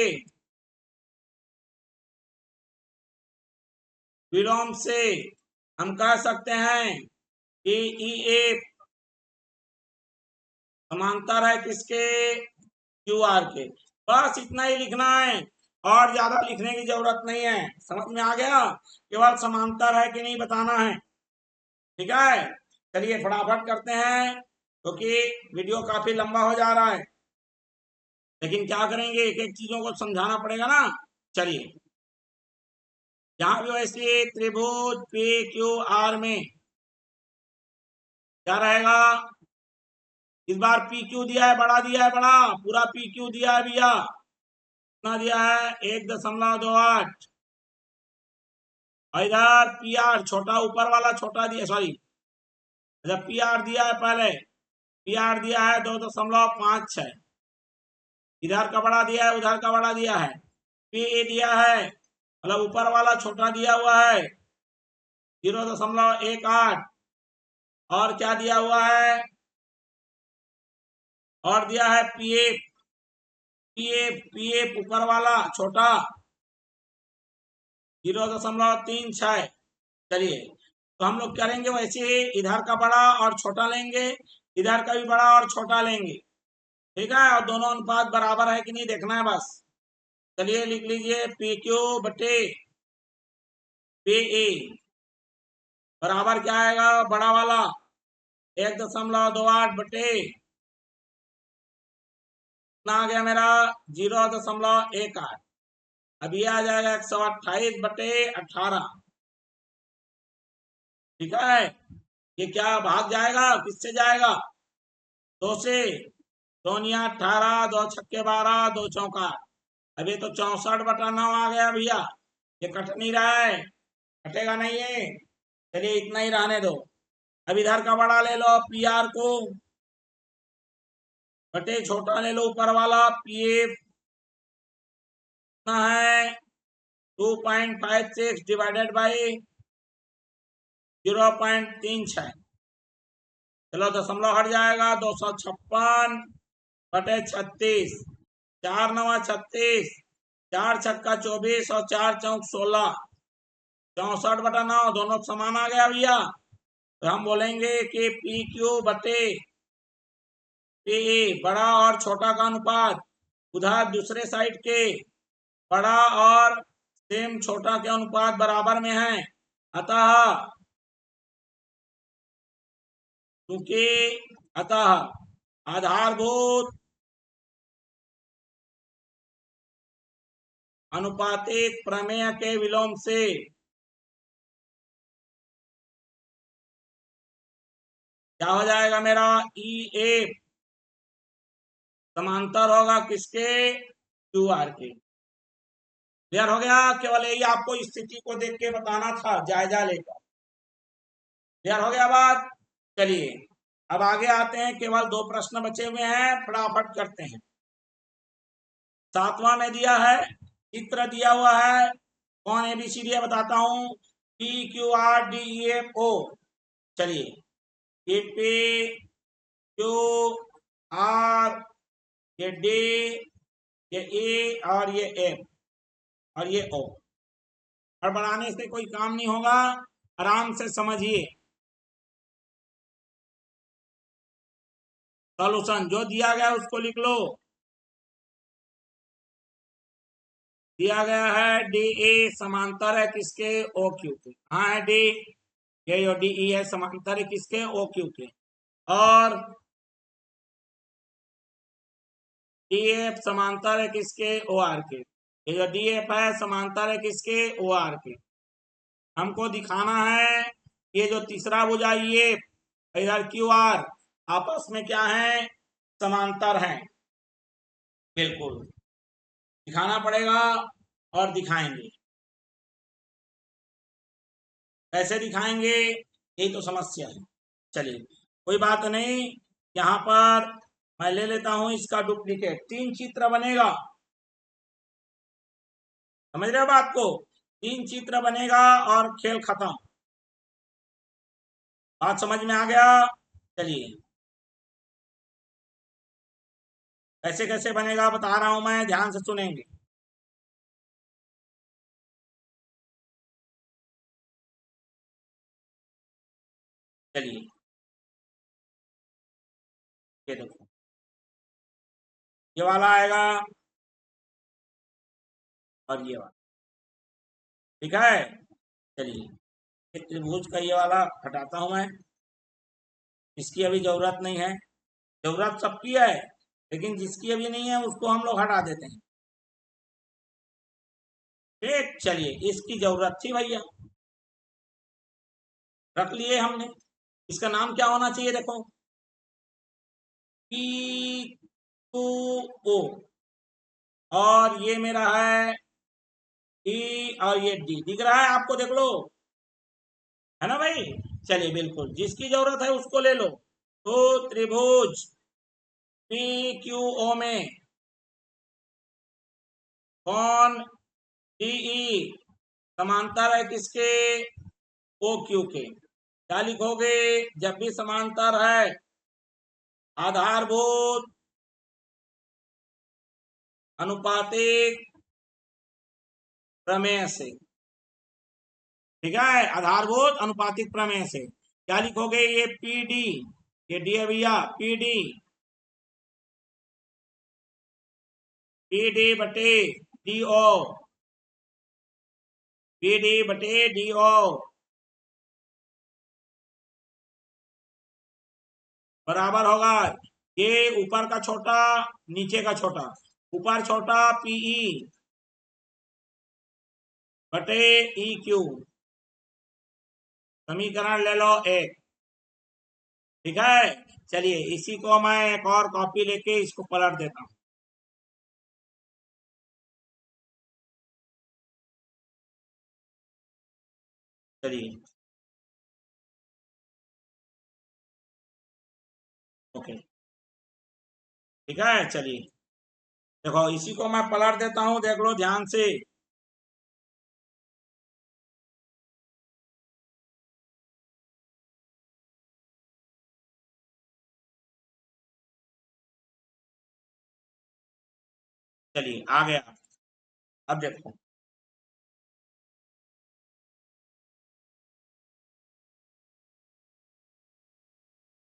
विलोम से हम कह सकते हैं कि ई एफ समांतर है किसके, क्यू आर के। बस इतना ही लिखना है, और ज्यादा लिखने की जरूरत नहीं है। समझ में आ गया, केवल समांतर है कि नहीं बताना है। ठीक है, चलिए फटाफट करते हैं क्योंकि वीडियो काफी लंबा हो जा रहा है, लेकिन क्या करेंगे, एक एक चीजों को समझाना पड़ेगा ना। चलिए, यहाँ भी वैसे त्रिभुज पी क्यू आर में क्या रहेगा, इस बार पी क्यू दिया है बड़ा, दिया है बड़ा, पूरा पी क्यू दिया है भैया, कितना दिया है 1.28, इधर पी आर छोटा, ऊपर वाला छोटा दिया, सॉरी, जब पी आर दिया है पहले, पी आर दिया है 2.56, इधर का बड़ा दिया है उधर का बड़ा दिया है, पी ए दिया है, मतलब ऊपर वाला छोटा दिया हुआ है 0.18, और क्या दिया हुआ है, और दिया है पी एफ, पी एफ ऊपर वाला छोटा 0.36। चलिए, तो हम लोग करेंगे वैसे ही, इधर का बड़ा और छोटा लेंगे, इधर का भी बड़ा और छोटा लेंगे। ठीक है, और दोनों अनुपात बराबर है कि नहीं देखना है बस। चलिए लिख लीजिए, पी क्यू बटे पी ए बराबर क्या आएगा, बड़ा वाला 1.28 बटे, कितना आ गया मेरा 0.18, अब ये आ जाएगा 128/18। ठीक है, ये क्या भाग जाएगा, किससे जाएगा, 2 से, 2×18, 2×6=12, 2×4, अभी तो 64/9 आ गया भैया, ये कट नहीं रहा है, कटेगा नहीं है। चलिए इतना ही रहने दो, अब इधर का बड़ा ले लो पी आर को, बटे छोटा ले लो ऊपर वाला पी एफ, कितना है 2.56 डिवाइडेड बाई 0.36, चलो दशमलव हट जाएगा, 256/36, 4×9 36, 4×6 24 और 4×4 16, 64/9, दोनों समान आ गया भैया। तो हम बोलेंगे कि पी क्यू बटे पी बड़ा और छोटा का अनुपात, उधर दूसरे साइड के बड़ा और सेम छोटा के अनुपात बराबर में है, अतः क्योंकि अतः आधारभूत अनुपातिक प्रमेय के विलोम से क्या हो जाएगा मेरा, ई एफ समांतर होगा किसके, क्यू आर के। क्लियर हो गया, केवल यही आपको स्थिति को देख के बताना था, जायजा लेकर। क्लियर हो गया बात। चलिए अब आगे आते हैं, केवल 2 प्रश्न बचे हुए हैं, फटाफट करते हैं। 7वां में दिया है, चित्र दिया हुआ है, कौन एबीसीडी है बताता हूं, P Q R D E F O. चलिए, ये पी क्यू आर, ये डी, ये ई और ये एफ और ये ओ, और बनाने से कोई काम नहीं होगा, आराम से समझिए। सॉल्यूशन जो दिया गया उसको लिख लो, दिया गया है डी ई समांतर है किसके, ओ क्यू के। हाँ है डी, ये जो डी ई है समांतर है किसके, ओ क्यू के। और डी एफ समांतर है किसके, ओ आर के। ये जो डी एफ है समांतर है किसके, ओ आर के। हमको दिखाना है ये जो तीसरा भुजा ये इधर क्यू आर आपस में क्या है, समांतर है। बिल्कुल दिखाना पड़ेगा और दिखाएंगे। कैसे दिखाएंगे, यही तो समस्या है। चलिए कोई बात नहीं, यहाँ पर मैं ले लेता हूं इसका डुप्लीकेट। 3 चित्र बनेगा, समझ रहे हो बात को, 3 चित्र बनेगा और खेल खत्म। बात समझ में आ गया। चलिए कैसे कैसे बनेगा बता रहा हूं मैं, ध्यान से सुनेंगे। चलिए ये देखो, ये वाला आएगा और ये वाला, ठीक है। चलिए ये त्रिभुज का ये वाला हटाता हूं मैं, इसकी अभी जरूरत नहीं है। जरूरत सबकी है, लेकिन जिसकी अभी नहीं है उसको हम लोग हटा देते हैं। ठीक, चलिए इसकी जरूरत थी भैया, रख लिए हमने। इसका नाम क्या होना चाहिए, देखो पी टू ओ, और ये मेरा है डी, और ये डी दिख रहा है आपको, देख लो, है ना भाई। चलिए बिल्कुल जिसकी जरूरत है उसको ले लो। तो त्रिभुज पी क्यू ओ में कौन डीई समांतर है किसके, ओ क्यू के। क्या लिखोगे जब भी समांतर है, आधारभूत अनुपातिक प्रमेय से, ठीक है, आधारभूत अनुपातिक प्रमेय से। क्या लिखोगे, ये पी डी, ये डी है भैया, पी डी, पी डी बटे डी ओ, पी डी बटे डी ओ बराबर होगा, ये ऊपर का छोटा नीचे का छोटा, ऊपर छोटा पीई बटे ई क्यू, समीकरण ले लो एक, ठीक है। चलिए इसी को मैं एक और कॉपी लेके इसको पलट देता हूं। चलिए ओके, ठीक है। चलिए देखो इसी को मैं पलट देता हूं, देख लो ध्यान से। चलिए आ गया, अब देखो,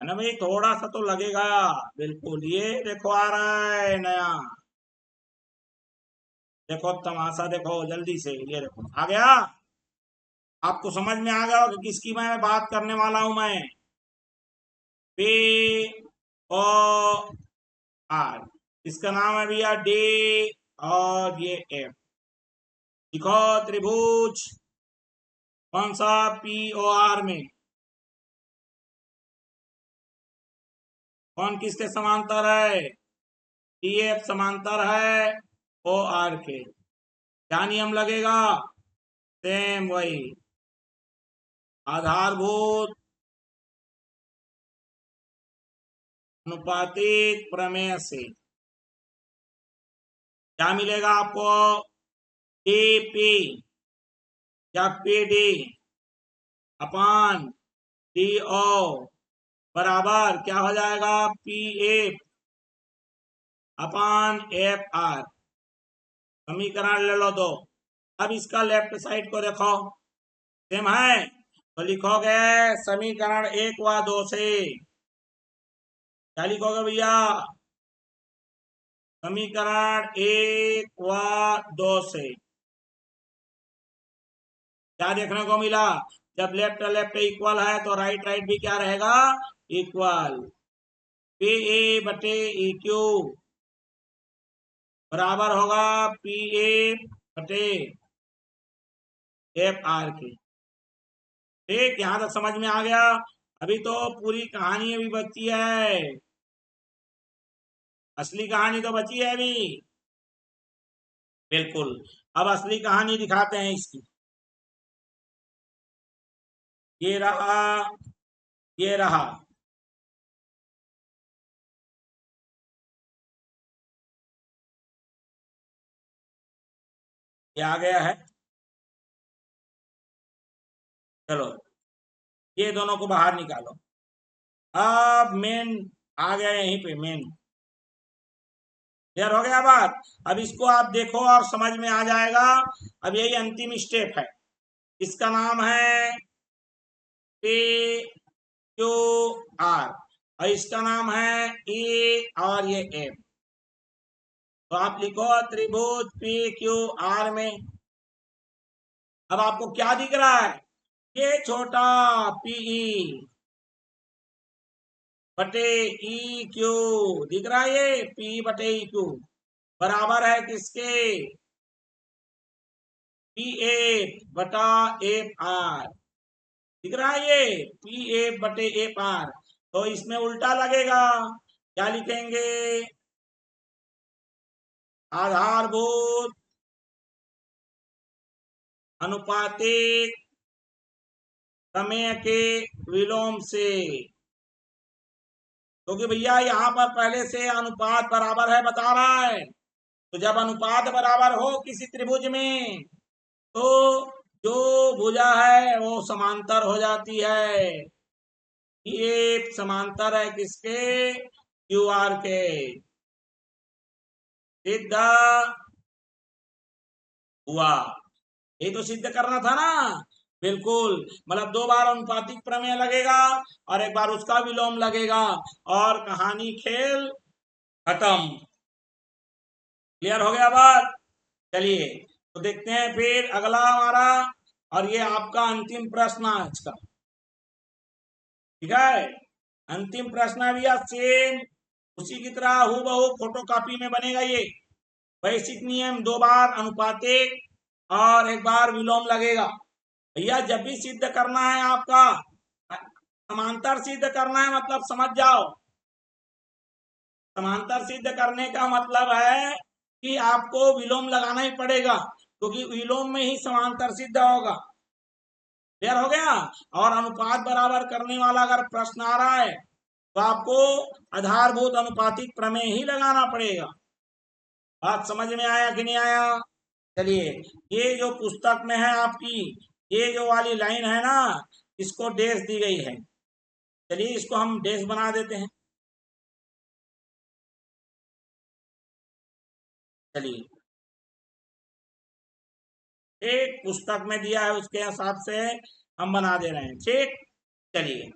है ना भाई, थोड़ा सा तो लगेगा। बिल्कुल ये देखो आ रहा है नया, देखो तमाशा देखो जल्दी से, ये देखो आ गया। आपको समझ में आ गया कि किसकी मैं बात करने वाला हूं मैं, पी ओ आर, इसका नाम है भैया डी, और ये एफ। लिखो त्रिभुज कौन सा, पी ओ आर में कौन किसके समांतर है, डी एफ समांतर है ओ आर के। क्या नियम लगेगा, सेम वही, आधारभूत अनुपातिक प्रमेय से। क्या मिलेगा आपको, डी या P D upon D O बराबर क्या हो जाएगा, P F upon F R. समीकरण ले लो दो। अब इसका लेफ्ट साइड को देखो, सेम है, तो लिखोगे समीकरण 1 व 2 से। क्या लिखोगे भैया, समीकरण 1 व 2 से क्या देखने को मिला? जब लेफ्ट लेफ्ट इक्वल है तो राइट राइट भी क्या रहेगा? इक्वल। पी ए बटे ई क्यू बराबर होगा पी ए बटे एफ आर के। ठीक, यहां तक समझ में आ गया। अभी तो पूरी कहानी अभी बची है, असली कहानी तो बची है अभी। बिल्कुल, अब असली कहानी दिखाते हैं इसकी। ये रहा, ये रहा। ये आ गया है। चलो ये दोनों को बाहर निकालो। अब मेन आ गया, यहीं पे मेन क्लियर हो गया बात। अब इसको आप देखो और समझ में आ जाएगा। अब यही अंतिम स्टेप है, इसका नाम है पी क्यू आर और इसका नाम है ई और ये एम। तो आप लिखो त्रिभुज पी क्यू आर में। अब आपको क्या दिख रहा है? ये छोटा पीई बटे ई क्यू दिख रहा है, ये पी बटे ई क्यू बराबर है किसके? पी एफ बटा एफ आर दिख रहा है, ये पी एफ बटे एफ आर। तो इसमें उल्टा लगेगा, क्या लिखेंगे? आधारभूत अनुपातिक प्रमेय के विलोम से। क्योंकि भैया यहाँ पर पहले से अनुपात बराबर है बता रहा है। तो जब अनुपात बराबर हो किसी त्रिभुज में तो जो भुजा है वो समांतर हो जाती है। ये समांतर है किसके? क्यू आर के। सिद्ध हुआ। ये तो सिद्ध करना था ना। बिल्कुल, मतलब 2 बार अनुपातिक प्रमेय लगेगा और 1 बार उसका विलोम लगेगा और कहानी खेल खत्म। क्लियर हो गया बात? चलिए तो देखते हैं फिर अगला हमारा, और ये आपका अंतिम प्रश्न आज का। ठीक है, अंतिम प्रश्न भी आज सेम उसी की तरह हूबहू फोटो कॉपी में बनेगा। ये वैश्विक नियम 2 बार अनुपातिक और 1 बार विलोम लगेगा। भैया जब भी सिद्ध करना है आपका समांतर सिद्ध करना है, मतलब समझ जाओ, समांतर सिद्ध करने का मतलब है कि आपको विलोम लगाना ही पड़ेगा, क्योंकि विलोम में ही समांतर सिद्ध होगा। क्लियर हो गया? और अनुपात बराबर करने वाला अगर प्रश्न आ रहा है तो आपको आधारभूत अनुपातिक प्रमेय ही लगाना पड़ेगा। बात समझ में आया कि नहीं आया? चलिए, ये जो पुस्तक में है आपकी, ये जो वाली लाइन है ना, इसको डैश दी गई है। चलिए इसको हम डैश बना देते हैं। चलिए, एक पुस्तक में दिया है उसके हिसाब से हम बना दे रहे हैं। ठीक, चलिए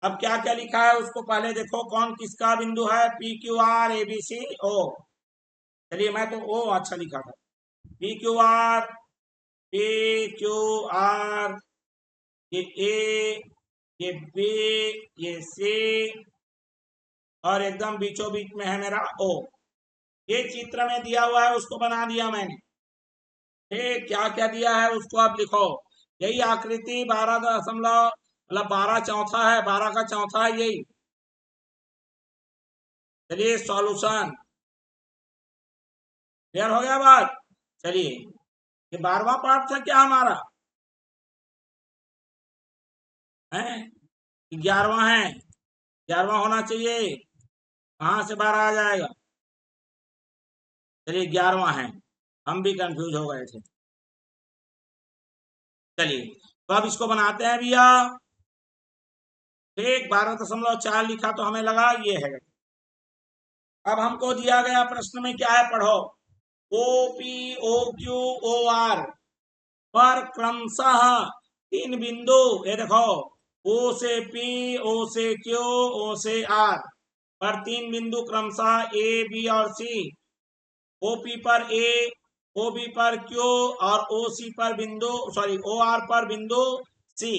अब क्या क्या लिखा है उसको पहले देखो। कौन किसका बिंदु है? P Q R A B C O. चलिए मैं तो ओ अच्छा लिखा था। P Q R, P Q R, ये ए, ये बी, ये सी और एकदम बीचों बीच में है मेरा ओ। ये चित्र में दिया हुआ है उसको बना दिया मैंने। ठीक, क्या क्या दिया है उसको आप लिखो। यही आकृति 12 दशमलव मतलब 12 चौथा है, 12 का चौथा है यही। चलिए सॉल्यूशन क्लियर हो गया बात। चलिए ये 12वां पार्ट था क्या हमारा? है 11वां है, 11वां होना चाहिए। कहाँ से 12 आ जाएगा? चलिए 11वां है, हम भी कंफ्यूज हो गए थे। चलिए तो अब इसको बनाते हैं भैया। ठीक, 12.4 लिखा तो हमें लगा ये है। अब हमको दिया गया प्रश्न में क्या है पढ़ो। O P O Q O R पर क्रमशः 3 बिंदु, ये देखो, ओ से पी, ओ से क्यू, ओ से आर पर 3 बिंदु क्रमशः ए बी और सी ओपी पर ए, ओबी पर क्यू और ओसी पर बिंदु, सॉरी ओआर पर बिंदु सी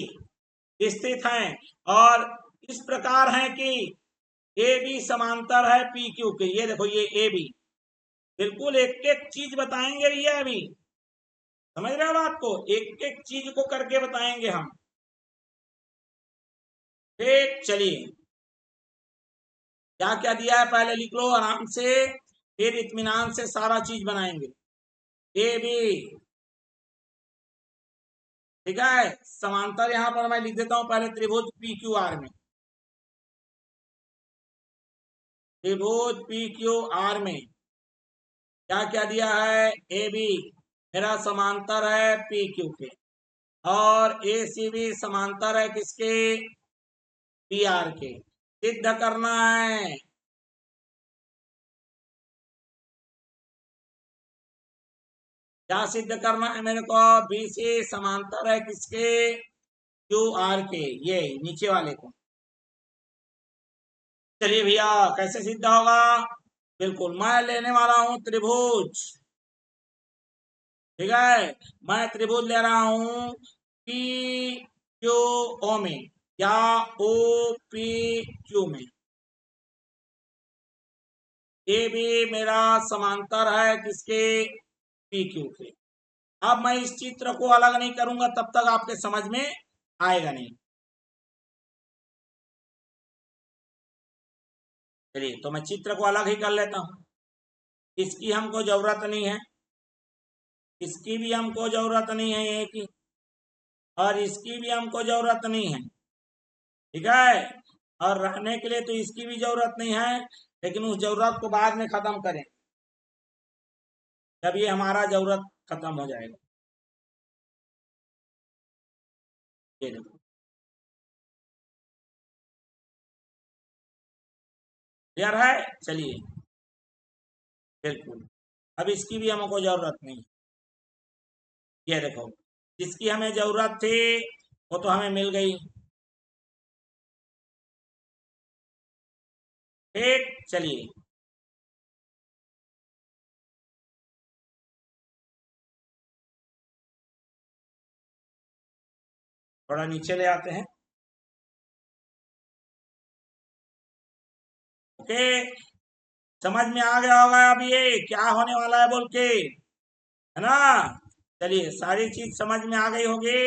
स्थित हैं और इस प्रकार है कि ए बी समांतर है पी क्यू के। ये देखो ये ए बी, बिल्कुल एक एक चीज बताएंगे भैया, अभी समझ रहे हो बात को, एक एक चीज को करके बताएंगे हम। ठीक, चलिए क्या क्या दिया है पहले लिख लो आराम से, फिर इत्मीनान से सारा चीज बनाएंगे। ए बी, ठीक है, समांतर यहां पर मैं लिख देता हूं पहले त्रिभुज पी क्यू आर में, त्रिभुज पी क्यू आर में क्या क्या दिया है, ए बी मेरा समांतर है पी क्यू के और ए सी भी समांतर है किसके, पी आर के। सिद्ध करना है, क्या सिद्ध करना है मेरे को, बी सी समांतर है किसके, क्यू आर के, ये नीचे वाले को। चलिए भैया कैसे सिद्ध होगा, बिल्कुल मैं लेने वाला हूं त्रिभुज, ठीक है, मैं त्रिभुज ले रहा हूं पी क्यू ओ में या ओ पी क्यू में। ए भी मेरा समांतर है किसके, पी क्यू के। अब मैं इस चित्र को अलग नहीं करूंगा तब तक आपके समझ में आएगा नहीं। चलिए तो मैं चित्र को अलग ही कर लेता हूं, इसकी हमको जरूरत नहीं है, इसकी भी हमको जरूरत नहीं है ये की, और इसकी भी हमको जरूरत नहीं है, ठीक है, और रहने के लिए तो इसकी भी जरूरत नहीं है, लेकिन उस जरूरत को बाद में खत्म करें जब ये हमारा जरूरत खत्म हो जाएगा। ये देखो क्लियर है, चलिए बिल्कुल, अब इसकी भी हमको जरूरत नहीं। ये देखो जिसकी हमें जरूरत थी वो तो हमें मिल गई। ठीक, चलिए थोड़ा नीचे ले आते हैं। ओके, समझ में आ गया होगा अब ये क्या होने वाला है बोल के, है ना। चलिए सारी चीज समझ में आ गई होगी।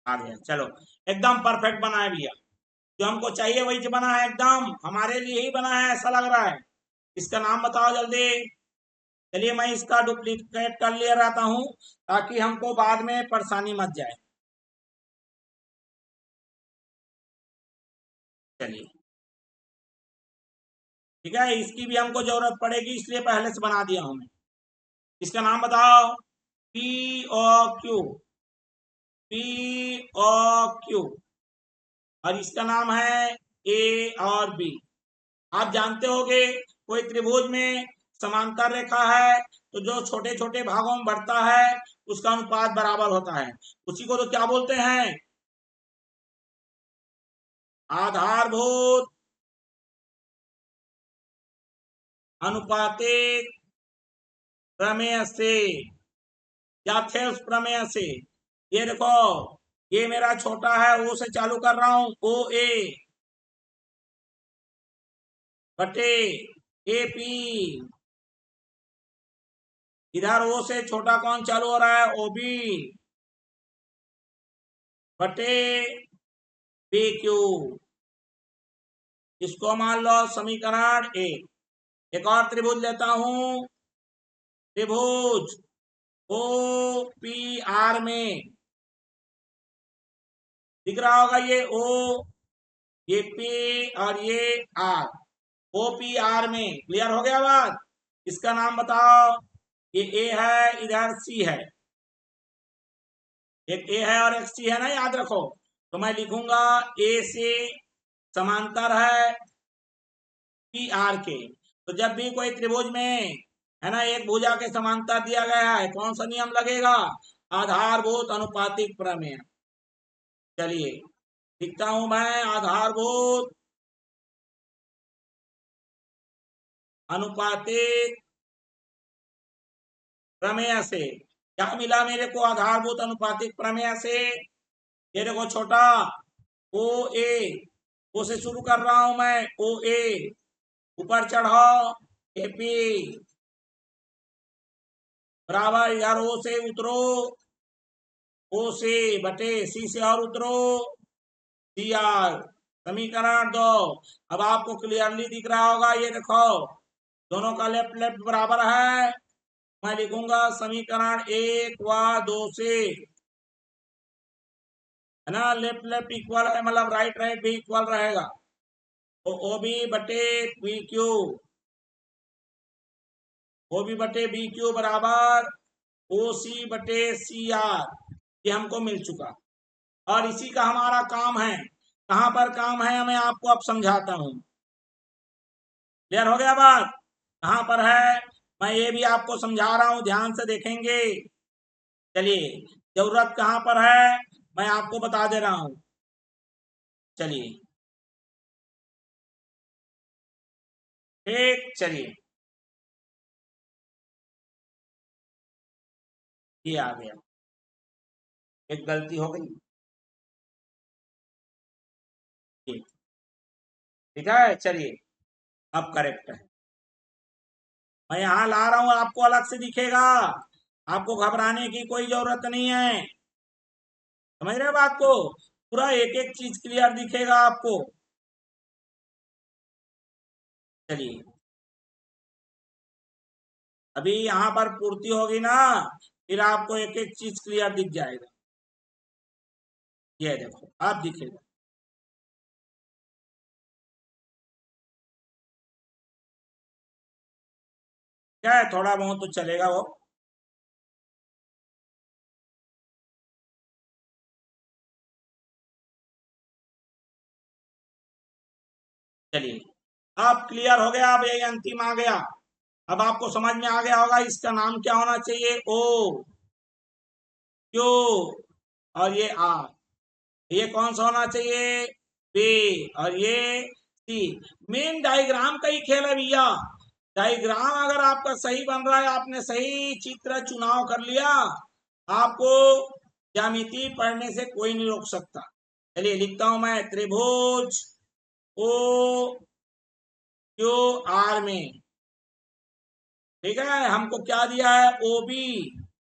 आ गया, चलो एकदम परफेक्ट बना है भैया, जो हमको चाहिए वही जो बना है, एकदम हमारे लिए ही बना है ऐसा लग रहा है। इसका नाम बताओ जल्दी। चलिए मैं इसका डुप्लीकेट कर ले रहता हूँ ताकि हमको बाद में परेशानी मत जाए। चलिए ठीक है, इसकी भी हमको जरूरत पड़ेगी इसलिए पहले से बना दिया हूं मैं। इसका नाम बताओ, P O Q, P O Q, और इसका नाम है ए और बी। आप जानते होंगे कोई त्रिभुज में समांतर रेखा है तो जो छोटे छोटे भागों में बढ़ता है उसका अनुपात बराबर होता है, उसी को तो क्या बोलते हैं, आधारभूत अनुपातिक प्रमेय से या थेल्स प्रमेय से। ये देखो ये मेरा छोटा है, ओ से चालू कर रहा हूं, ओ ए बटे ए पी, इधर ओ से छोटा कौन चालू हो रहा है, ओ बी बटे पी क्यू। इसको मान लो समीकरण एक और त्रिभुज लेता हूं, त्रिभुज ओ पी आर में दिख रहा होगा ये ओ, ये पी और ये आर, ओ पी आर में क्लियर हो गया बात। इसका नाम बताओ, ये ए है इधर सी है, एक ए है और एक सी है ना, याद रखो। तो मैं लिखूंगा ए से समांतर है पी आर के। तो जब भी कोई त्रिभुज में है ना एक भुजा के समांतर दिया गया है कौन सा नियम लगेगा, आधारभूत अनुपातिक प्रमेय। चलिए लिखता हूं मैं, आधारभूत अनुपातिक प्रमेय से। क्या मिला मेरे को आधारभूत अनुपातिक प्रमेय से? ये देखो छोटा ओ ए, ओ से शुरू कर रहा हूं मैं, ओ ए, ऊपर चढ़ाओ एपी, बराबर इधर ओ से उतरो, ओ से बटे सी से और उतरो, सी आर, समीकरण 2। अब आपको क्लियरली दिख रहा होगा, ये देखो दोनों का लेफ्ट लेफ्ट बराबर है। मैं लिखूंगा समीकरण 1 व 2 से, है ना, लेफ्ट लेफ्ट इक्वल है, मतलब राइट राइट भी इक्वल रहेगा। तो ओ बी बटे बी क्यू, ओ बी बटे बी क्यू बराबर ओ सी बटे सी आर, ये हमको मिल चुका। और इसी का हमारा काम है। कहां पर काम है, मैं आपको अब समझाता हूं। क्लियर हो गया बात? कहां पर है, मैं ये भी आपको समझा रहा हूं, ध्यान से देखेंगे। चलिए जरूरत कहां पर है, मैं आपको बता दे रहा हूं। चलिए ठीक, चलिए ये आ गया, एक गलती हो गई। ठीक, ठीक है, चलिए अब करेक्ट है। मैं यहां ला रहा हूं, आपको अलग से दिखेगा, आपको घबराने की कोई जरूरत नहीं है। समझ रहे हो बात को? पूरा एक एक चीज क्लियर दिखेगा आपको। चलिए अभी यहाँ पर पूर्ति होगी ना, फिर आपको एक एक चीज क्लियर दिख जाएगा। ये देखो आप दिखेगा। क्या है, थोड़ा बहुत तो चलेगा वो। चलिए अब क्लियर हो गया, अब ये अंतिम आ गया। अब आपको समझ में आ गया होगा इसका नाम क्या होना चाहिए, ओ क्यू, और ये आर। ये कौन सा होना चाहिए, बी, और ये सी। मेन डायग्राम का ही खेल है भैया। डायग्राम अगर आपका सही बन रहा है, आपने सही चित्र चुनाव कर लिया, आपको ज्यामिति पढ़ने से कोई नहीं रोक सकता। चलिए लिखता हूं मैं, त्रिभुज ओ क्यू आर में, ठीक है, हमको क्या दिया है, ओ बी,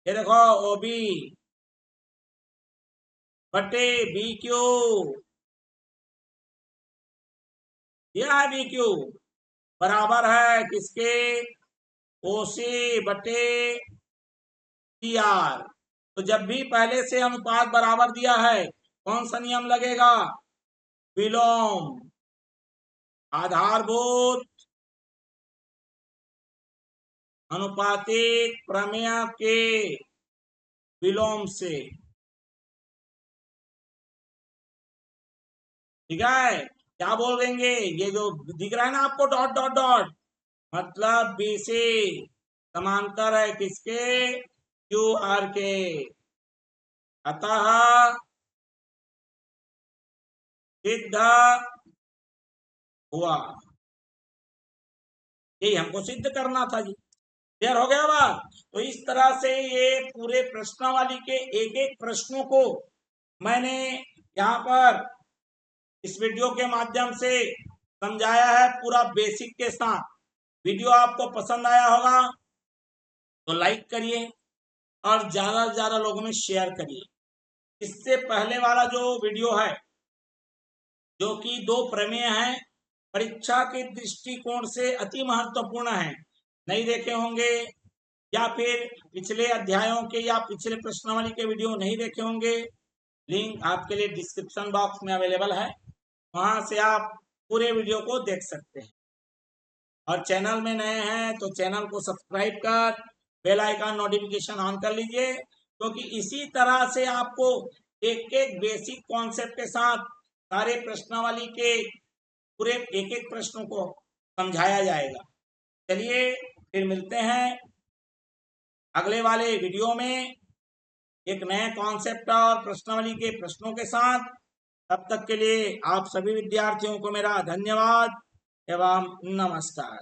ये देखो ओ बी बटे बी क्यू, दिया है बी क्यू बराबर है किसके, ओ सी बटे सी आर। तो जब भी पहले से अनुपात बराबर दिया है, कौन सा नियम लगेगा, विलोम आधारभूत अनुपातिक प्रमेय के विलोम से। ठीक है, क्या बोल देंगे, ये जो दिख रहा है ना आपको डॉट डॉट डॉट, मतलब बीसी समांतर है किसके, क्यू आर के। अतः सिद्ध हुआ, यही हमको सिद्ध करना था जी। क्लियर हो गया बात? तो इस तरह से ये पूरे प्रश्नावली के एक एक प्रश्नों को मैंने यहाँ पर इस वीडियो के माध्यम से समझाया है, पूरा बेसिक के साथ। वीडियो आपको पसंद आया होगा तो लाइक करिए और ज्यादा से ज्यादा लोगों में शेयर करिए। इससे पहले वाला जो वीडियो है, जो कि दो प्रमेय हैं, परीक्षा के दृष्टिकोण से अति महत्वपूर्ण है, नहीं देखे होंगे, या फिर पिछले अध्यायों के या पिछले प्रश्नावली के वीडियो नहीं देखे होंगे, लिंक आपके लिए डिस्क्रिप्शन बॉक्स में अवेलेबल है, वहां से आप पूरे वीडियो को देख सकते हैं। और चैनल में नए हैं तो चैनल को सब्सक्राइब कर बेल आइकन नोटिफिकेशन ऑन कर लीजिए, क्योंकि इसी तरह से आपको एक एक बेसिक कॉन्सेप्ट के साथ सारे प्रश्नावली के पूरे एक एक प्रश्नों को समझाया जाएगा। चलिए फिर मिलते हैं अगले वाले वीडियो में। एक नए कॉन्सेप्ट और प्रश्नावली के प्रश्नों के साथ। तब तक के लिए आप सभी विद्यार्थियों को मेरा धन्यवाद एवं नमस्कार।